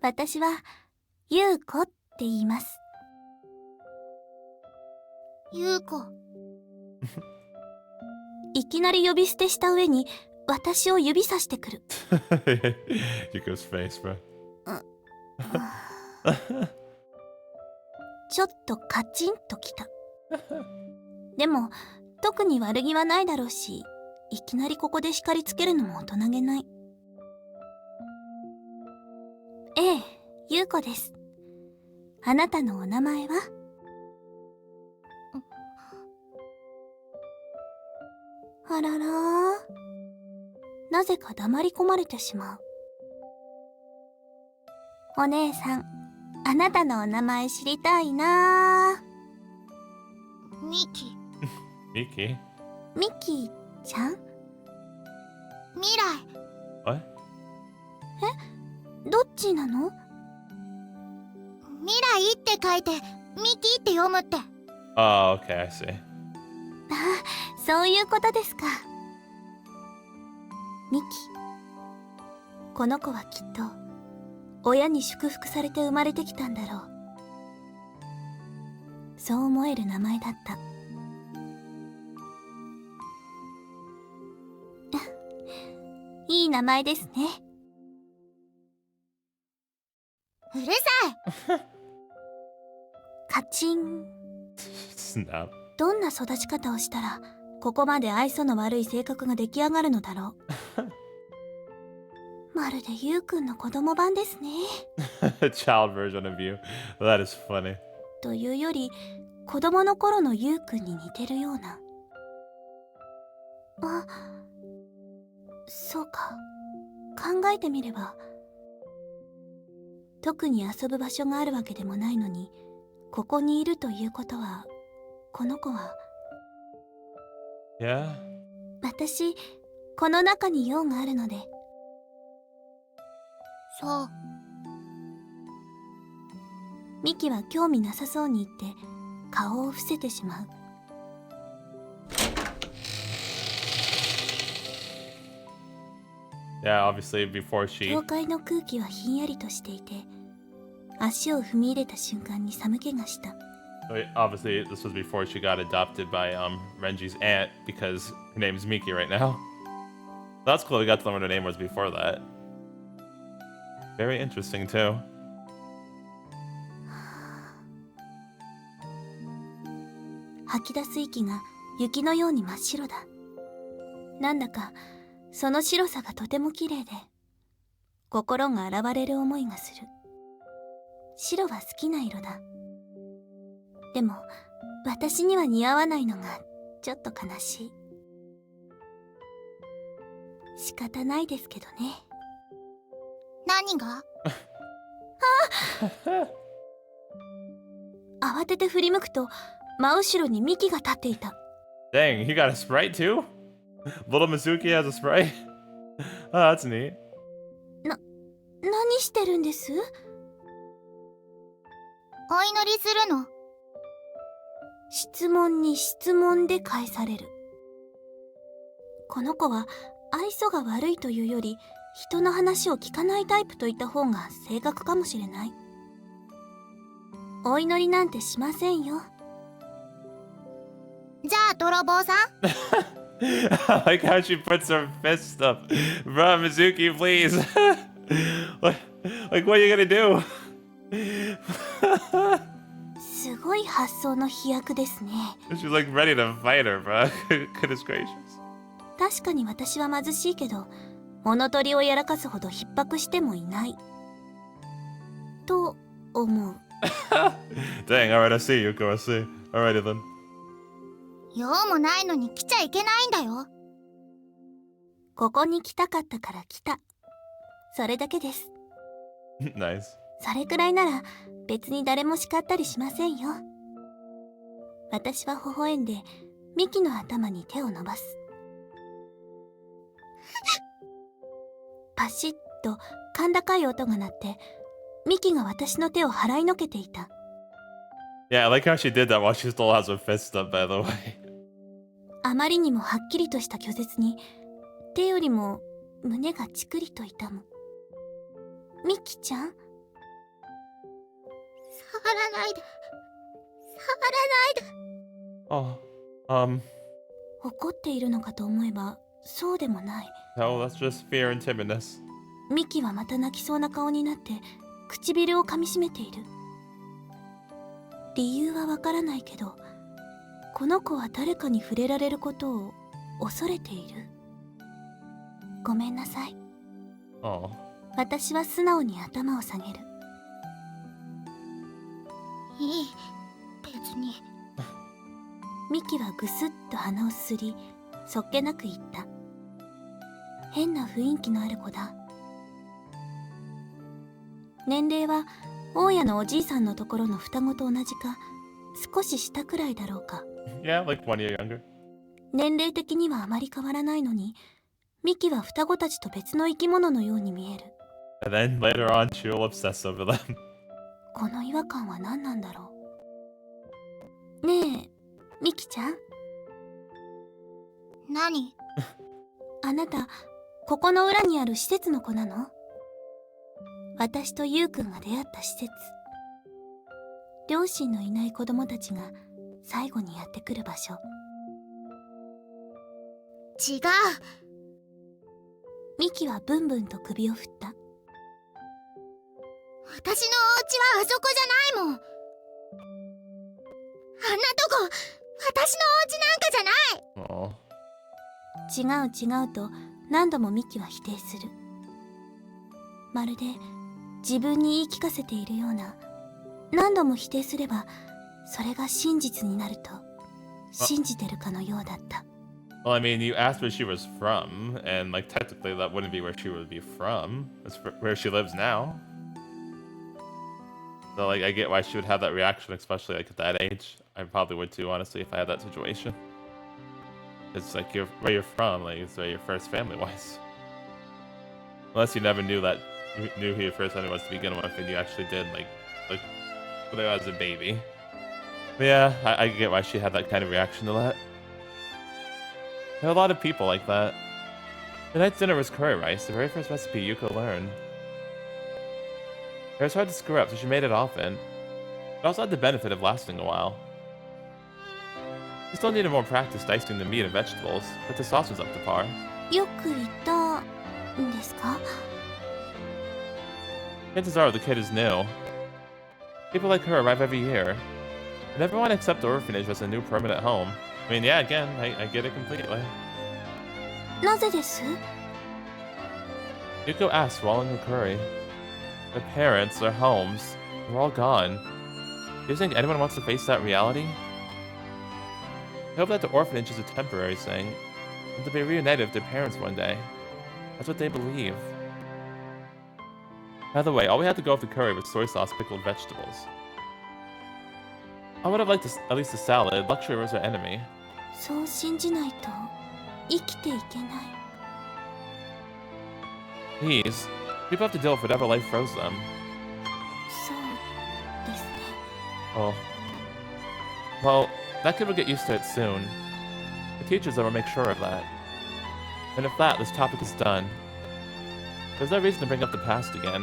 私はユウコって言います。ユウコ。いきなり呼び捨てした上に私を指さしてくる。Yuko's face, bro. ちょっとカチンときた。でも特に悪気はないだろうし、いきなりここで叱りつけるのも大人げない。ええ、ユウコです。あなたのお名前は？あらら、なぜか黙り込まれてしまう。お姉さん、あなたのお名前知りたいな。ミキ。ミキ？ミキちゃん？未来。What? どっちなの？未来って書いてミキって読むって。Oh, okay, I see. あ、そういうことですか。ミキ、この子はきっと親に祝福されて生まれてきたんだろう。そう思える名前だった。いい名前ですね。うるさい。カチン。Snap. どんな育ち方をしたらここまで愛想の悪い性格が出来上がるのだろう。まるでユウくんの子供版ですね。Child version of you. That is funny. というより子供の頃のユウくんに似てるような。あ、そうか。考えてみれば特に遊ぶ場所があるわけでもないのに、ここにいるということは、この子は。Yeah? 私、この中に用があるので。そう。ミキは興味なさそうに言って顔を伏せてしまう。Yeah, obviously before she... 教会の空気はひんやりとしていて、足を踏み入れた瞬間に寒気がした。Obviously, this was before she got adopted by Renji's aunt, because her name's Miki right now. That's cool, we got to learn what her name was before that. Very interesting, too. 吐き出す息が雪のように真っ白だ。なんだかその白さがとても綺麗で、心が洗われる思いがする。白は好きな色だ。でも私には似合わないのがちょっと悲しい。仕方ないですけどね。何が？慌てて振り向くと真後ろにミキが立っていた。Dang, he got a sprite too? Little Mizuki has a sprite? Oh, that's neat. 何してるんです？お祈りするの。質問に質問で返される。この子は愛想が悪いというより、人の話を聞かないタイプといった方が正確かもしれない。お祈りなんてしませんよ。じゃあ泥棒さん。I like how she puts her fist up. Bro, Mizuki, please. Like, what are you gonna do? すごい発想の飛躍ですね。She's like ready to fight her, bro. Goodness gracious. 確かに私は貧しいけど、物取りをやらかすほど逼迫してもいない。と思う。Dang, alright, I see, Yuuko, I see. Alrighty then. 用もないのに来ちゃいけないんだよ。ここに来たかったから来た。それだけです。Nice. それくらいなら別に誰も叱ったりしませんよ。私は微笑んでミキの頭に手を伸ばす。パシッと甲高い音が鳴ってミキが私の手を払いのけていた。Yeah, I like how she did that while she still has her fist up, by the way. あまりにもはっきりとした拒絶に手よりも胸がチクリと痛む。ミキちゃん、触らないで。触らないで。Oh, 怒っているのかと思えばそうでもない。no, that's just fear and timidness. ミキはまた泣きそうな顔になって唇を噛みしめている。理由はわからないけど、この子は誰かに触れられることを恐れている。ごめんなさい。Oh. 私は素直に頭を下げる。いい、別に。ミキはぐすっと鼻をすすり、そっけなく言った。変な雰囲気のある子だ。年齢は大家のおじいさんのところの双子と同じか少し下くらいだろうか。 Yeah, like 1 year younger. 年齢的にはあまり変わらないのに、ミキは双子たちと別の生き物のように見える。 And then later on, she will obsess over them. この違和感は何なんだろう。ねえミキちゃん、何？あなたここの裏にある施設の子なの？私とユウくんが出会った施設。両親のいない子供たちが最後にやってくる場所。違う。ミキはブンブンと首を振った。私のお家はあそこじゃないもん。あんなとこ、私のお家なんかじゃない。 Oh. 違うと何度もミキは否定する。まるで自分に言い聞かせているような。何度も否定すればそれが真実になると信じてるかのようだった。 Well, I mean, you asked where she was from, and like technically that wouldn't be where she would be from. That's where she lives now. So like, I get why she would have that reaction, especially like at that age. I probably would too, honestly, if I had that situation. It's like where you're from, like it's where your first family-wise. Unless you never knew who your first family was to begin with, and you actually did like when I was a baby. But yeah, I get why she had that kind of reaction to that. There are a lot of people like that. Tonight's dinner was curry rice, the very first recipe Yuuko learned. It was hard to screw up, so she made it often. It also had the benefit of lasting a while. She still needed more practice dicing the meat and vegetables, but the sauce was up to par. よくいたんですか? Chances are the kid is new. People like her arrive every year, and everyone except the orphanage has a new permanent home. I mean, yeah, again, I get it completely. なぜです? Yuuko asked, swallowing her curry. Their parents, their homes, they're all gone. Do you think anyone wants to face that reality? I hope that the orphanage is a temporary thing, and to be reunited with their parents one day. That's what they believe. By the way, all we had to go with the curry was soy sauce, pickled vegetables. I would have liked at least a salad. Luxury was our enemy. そう信じないと生きていけない。 Please, people have to deal with whatever life throws them. そうですね。 Oh. Well, that kid will get used to it soon. The teachers will make sure of that. And if that, this topic is done. There's no reason to bring up the past again.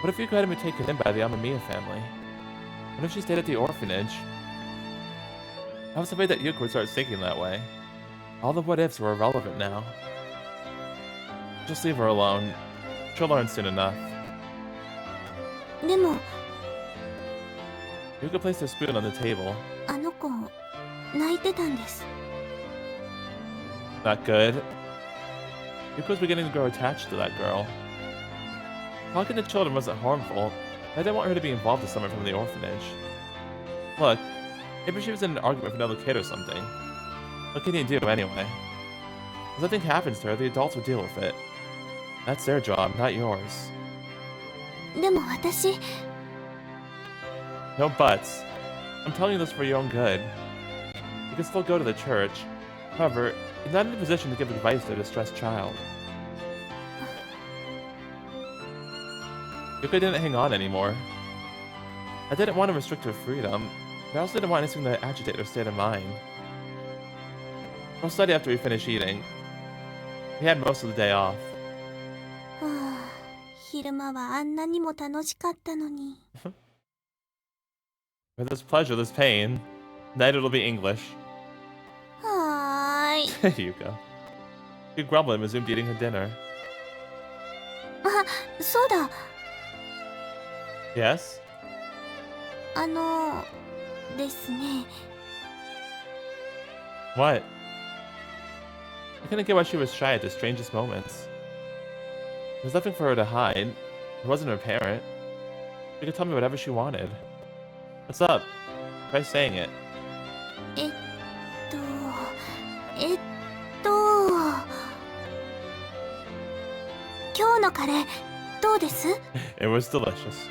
What if Yuuko hadn't been taken in by the Amamiya family? What if she stayed at the orphanage? I was afraid that Yuuko would start thinking that way. All the what-ifs were irrelevant now. Just leave her alone. She'll learn soon enough. でも Yuuko placed her spoon on the table. あの子泣いてたんです。 Not good. Yuuko was beginning to grow attached to that girl. Talking to children wasn't harmful, but I didn't want her to be involved with someone from the orphanage. Look, maybe she was in an argument with another kid or something. What can you do anyway? If something happens to her, the adults will deal with it. That's their job, not yours. でも私 No buts. I'm telling you this for your own good. You can still go to the church. However, you're not in a position to give advice to a distressed child. Yuuko didn't hang on anymore. I didn't want to restrict her freedom, but I also didn't want anything to agitate her state of mind. We'll study after we finish eating. We had most of the day off. はあ、昼間はあんなにも楽しかったのに。 Where there's pleasure, there's pain. Tonight it'll be English. はーい。 Yuuko. She grumbled and resumed eating her dinner. あ、そうだ。 Yes? ですね。 What? I couldn't get why she was shy at the strangest moments. There was nothing for her to hide. It wasn't her parent. She could tell me whatever she wanted. What's up? Try saying it. えっと今日のカレーどうです? It was delicious.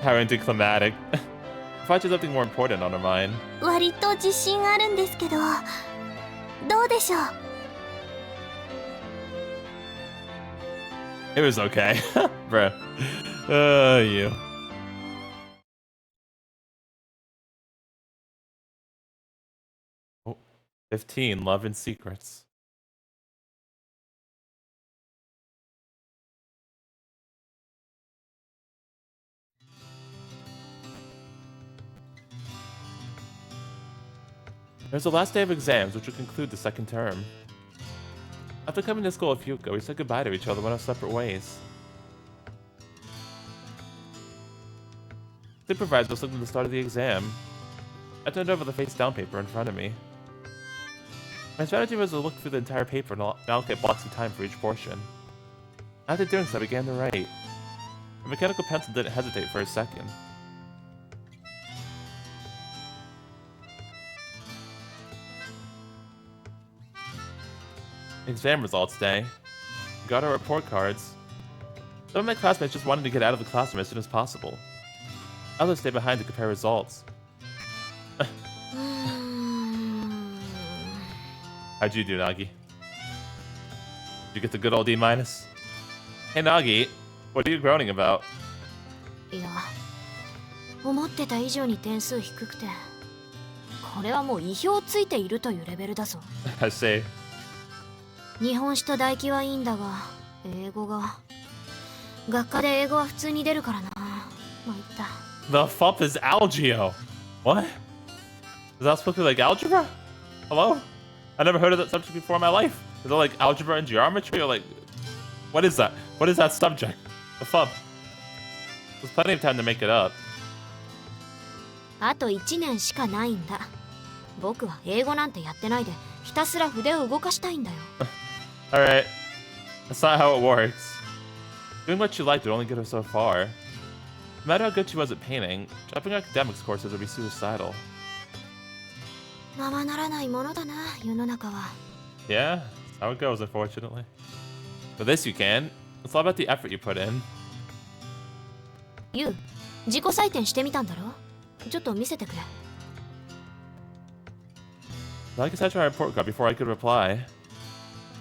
How anticlimactic. I thought she had something more important on her mind. 割と自信あるんですけど、どうでしょう? It was okay. Bruh. You. Oh, 15, Love and Secrets. There's the last day of exams, which will conclude the second term. After coming to school with Yuuko, we said goodbye to each other and went our separate ways. The supervisor was looking at the start of the exam. I turned over the face-down paper in front of me. My strategy was to look through the entire paper and allocate blocks of time for each portion. After doing so, I began to write. The mechanical pencil didn't hesitate for a second. Exam results day. We got our report cards. Some of my classmates just wanted to get out of the classroom as soon as possible. Others stayed behind to compare results. How'd you do, Nagi? Did you get the good old D-? Hey, Nagi, what are you groaning about? いや、思ってた以上に点数低くて、これはもう意表ついているというレベルだぞ。I say, 日本史と大輝はいいんだが、英語が学科で英語は普通に出るからな。まいった。 The fuck is Algeo? What? Is that supposed to be like algebra? Hello? I never heard of that subject before in my life. Is it like algebra and geometry, or like, what is that? What is that subject? The fuck? There's plenty of time to make it up. あと1年しかないんだ。僕は英語なんてやってないで、ひたすら筆を動かしたいんだよ。Alright. That's not how it works. Doing what you liked would only get her so far. No matter how good she was at painting, dropping academics courses would be suicidal. ままならないものだな、世の中は。Yeah, that's how it goes, unfortunately. For this you can. It's all about the effort you put in. ユウ、自己採点してみたんだろ？ちょっと見せてくれ。I guess I tried a report card before I could reply.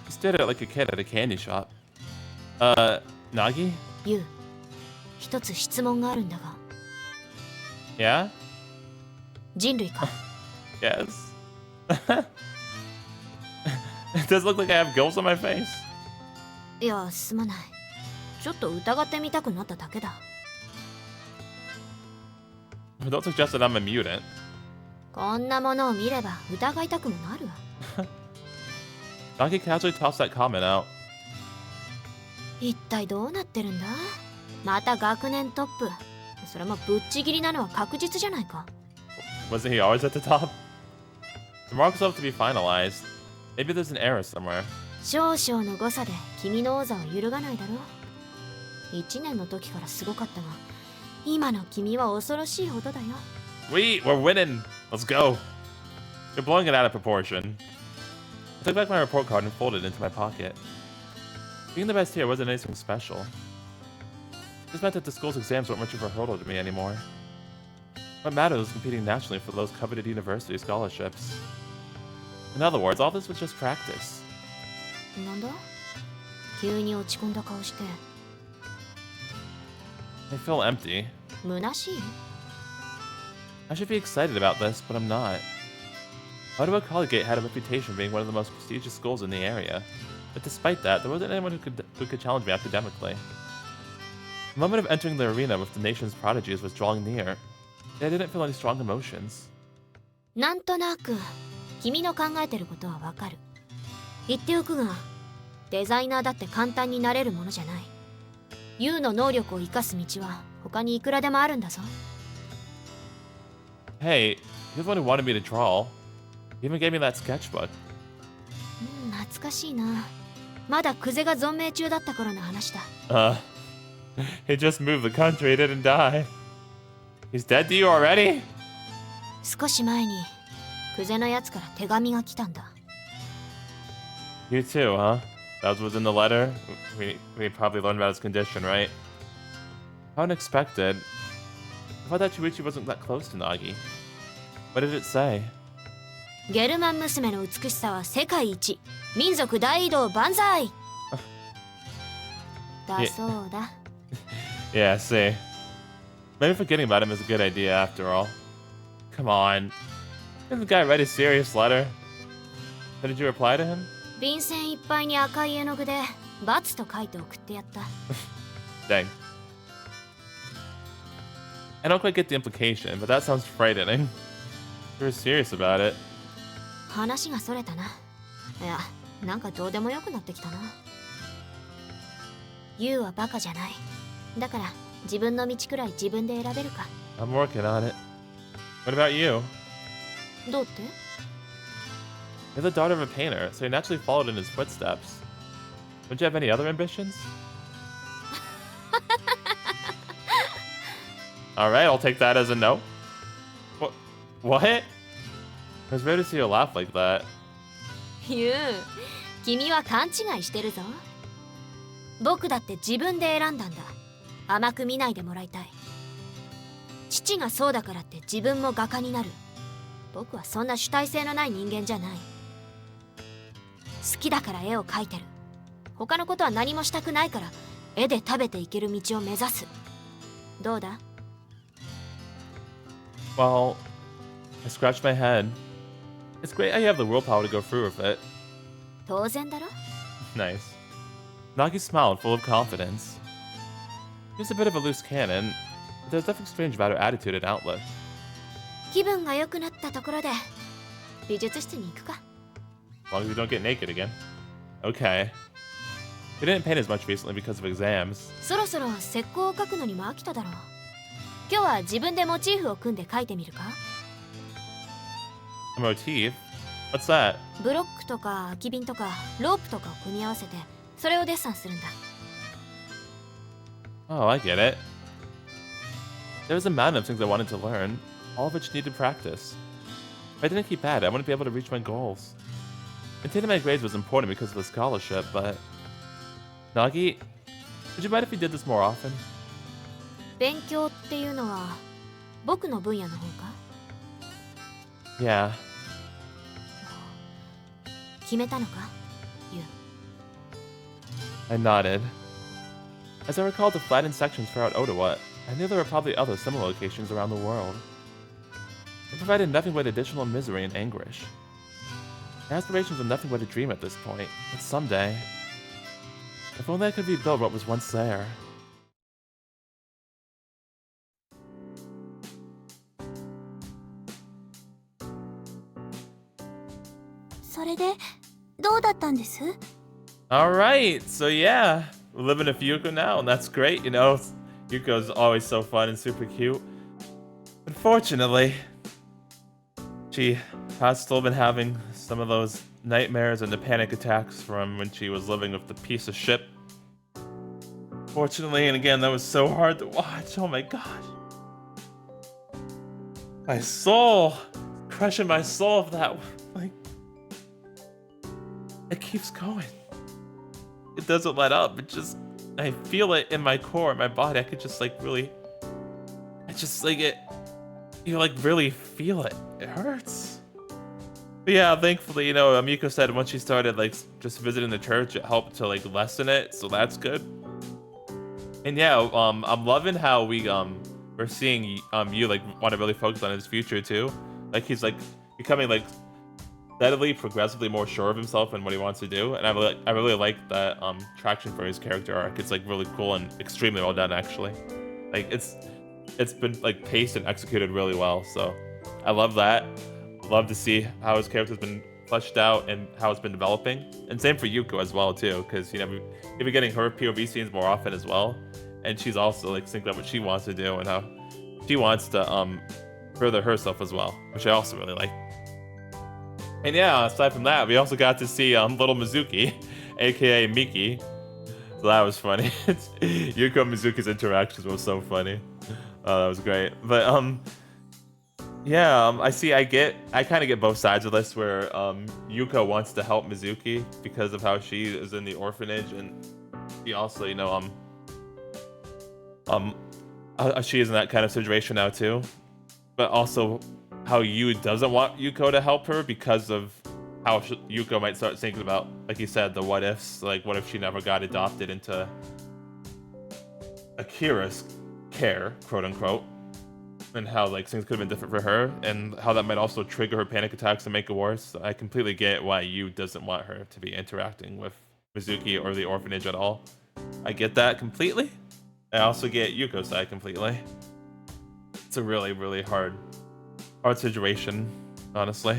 He stared at it like a kid at a candy shop. Nagi? ユウ、一つ質問があるんだが。Yeah? 人類か？ Yes. It does look like I have gills on my face. いや、すまない。ちょっと疑ってみたくなっただけだ。Don't suggest that I'm a mutant. こんなものを見れば疑いたくもなるわ。Nagi casually tossed that comment out. 一体どうなってるんだ？また学年トップ。それもぶっちぎりなのは確実じゃないか。Wasn't he always at the top? The marks have to be finalized. Maybe there's an error somewhere. 少々の誤差で君の王座を揺るがないだろう。1年の時からすごかったが、今の君は恐ろしいほどだよ。We're winning! Let's go! You're blowing it out of proportion. I took back my report card and folded it into my pocket. Being the best here wasn't anything special. It just meant that the school's exams weren't much of a hurdle to me anymore. What mattered was competing nationally for those coveted university scholarships. In other words, all this was just practice. なんだ？急に落ち込んだ顔して。I feel empty. 虚しい？ I should be excited about this, but I'm not. Ottawa Collegiate had a reputation for being one of the most prestigious schools in the area, but despite that, there wasn't anyone who could challenge me academically. The moment of entering the arena with the nation's prodigies was drawing near, yet I didn't feel any strong emotions. なんとなく君の考えてることはわかる。言っておくが、デザイナーだって簡単になれるものじゃない。ユウの能力を生かす道は他にいくらでもあるんだぞ。Hey, you're the one who wanted me to draw. You even gave me that sketchbook. 懐かしいな。まだクゼが存命中だった頃の話だ。He just moved the country, he didn't die. He's dead to you already? 少し前にクゼのやつから手紙が来たんだ。You too, huh? That was in the letter? We probably learned about his condition, right? How unexpected. I thought that Chuichi wasn't that close to Nagi. What did it say? ゲルマン娘の美しさは世界一。民族大移動万歳だそうだ。Yeah, see. Maybe forgetting about him is a good idea after all. Come on. Didn't the guy write a serious letter? So did you reply to him? 便箋いっぱいに赤い絵の具で×と書いて送ってやった。Dang. I don't quite get the implication, but that sounds frightening. You were serious about it. 話がそれたな。いや、なんかどうでもよくなってきたな。ユウはバカじゃない。だから自分の道くらい自分で選べるか。I'm working on it. What about you? どうって？ You're the daughter of a painter, so you naturally followed in his footsteps. Don't you have any other ambitions? Alright, I'll take that as a no. What? It was rare to see you laugh like that. ユウ、君は勘違いしてるぞ。僕だって自分で選んだんだ。甘く見ないでもらいたい。父がそうだからって自分も画家になる。僕はそんな主体性のない人間じゃない。好きだから絵を描いてる。他のことは何もしたくないから絵で食べていける道を目指す。どうだ？ Well, I scratched my head. It's great how you have the willpower to go through with it. 当然だろ。Nice. Nagi smiled, full of confidence. She was a bit of a loose cannon, but there was nothing strange about her attitude and outlook. 気分が良くなったところで美術室に行くか。 As long as we don't get naked again. Okay. We didn't paint as much recently because of exams. そろそろ石膏を描くのにも飽きただろう。今日は自分でモチーフを組んで描いてみるか。 A motif? What's that? ブロックとか空き瓶とかロープとかを組み合わせてそれをデッサンするんだ。 Oh, I get it. There was a mountain of things I wanted to learn, all of which needed practice. If I didn't keep at it, I wouldn't be able to reach my goals. Maintaining my grades was important because of the scholarship, but... Nagi, would you mind if we did this more often? 勉強っていうのは僕の分野の方か。 Yeah. 決めたのか、ユウ。 I nodded. As I recalled the flattened sections throughout Ottawa, I knew there were probably other similar locations around the world. It provided nothing but additional misery and anguish. My aspirations were nothing but a dream at this point, but someday... If only I could rebuild what was once there. それでどうだったんです？ Alright, so yeah, we're living with Yuuko now, and that's great, you know. Yuuko's always so fun and super cute. Unfortunately, she has still been having some of those nightmares and the panic attacks from when she was living with the piece of shit. Fortunately, and again, that was so hard to watch. Oh my gosh. My soul, crushing my soul of that, like, it keeps going. It doesn't let up. It just, I feel it in my core, in my body. I could just like really, I just like it, you like really feel it. It hurts. But yeah, thankfully, you know, Yuuko said once she started like just visiting the church, it helped to like lessen it. So that's good. And yeah, I'm loving how we're seeing you like want to really focus on his future too. Like he's like becoming like steadily, progressively more sure of himself and what he wants to do. And I really like that traction for his character arc. It's like really cool and extremely well done actually. Like it's been like paced and executed really well. So I love that. Love to see how his character's been fleshed out and how it's been developing. And same for Yuuko as well too, because you know we've been getting her POV scenes more often as well. And she's also like synced up what she wants to do and how she wants to further herself as well, which I also really like. And yeah, aside from that, we also got to see little Mizuki, aka Miki. So that was funny. Yuuko and Mizuki's interactions were so funny. Oh, that was great. But yeah, I kind of get both sides of this where Yuuko wants to help Mizuki because of how she is in the orphanage, and she also, you know, she is in that kind of situation now too. But also how Yu doesn't want Yuuko to help her because of how Yuuko might start thinking about, like you said, the what ifs. Like, what if she never got adopted into Akira's care, quote unquote, and how like things could have been different for her, and how that might also trigger her panic attacks and make it worse. So I completely get why Yu doesn't want her to be interacting with Mizuki or the orphanage at all. I get that completely. I also get Yuuko's side completely. It's a really, really hard situation, honestly.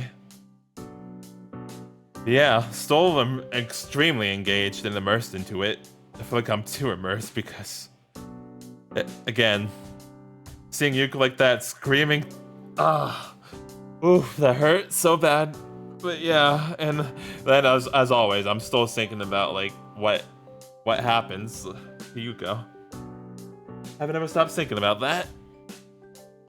Yeah, still I'm extremely engaged and immersed into it. I feel like I'm too immersed because, again, seeing Yuuko like that, screaming, oof, that hurt so bad. But yeah, and then as always, I'm still thinking about like what happens to Yuuko. I haven't ever stopped thinking about that.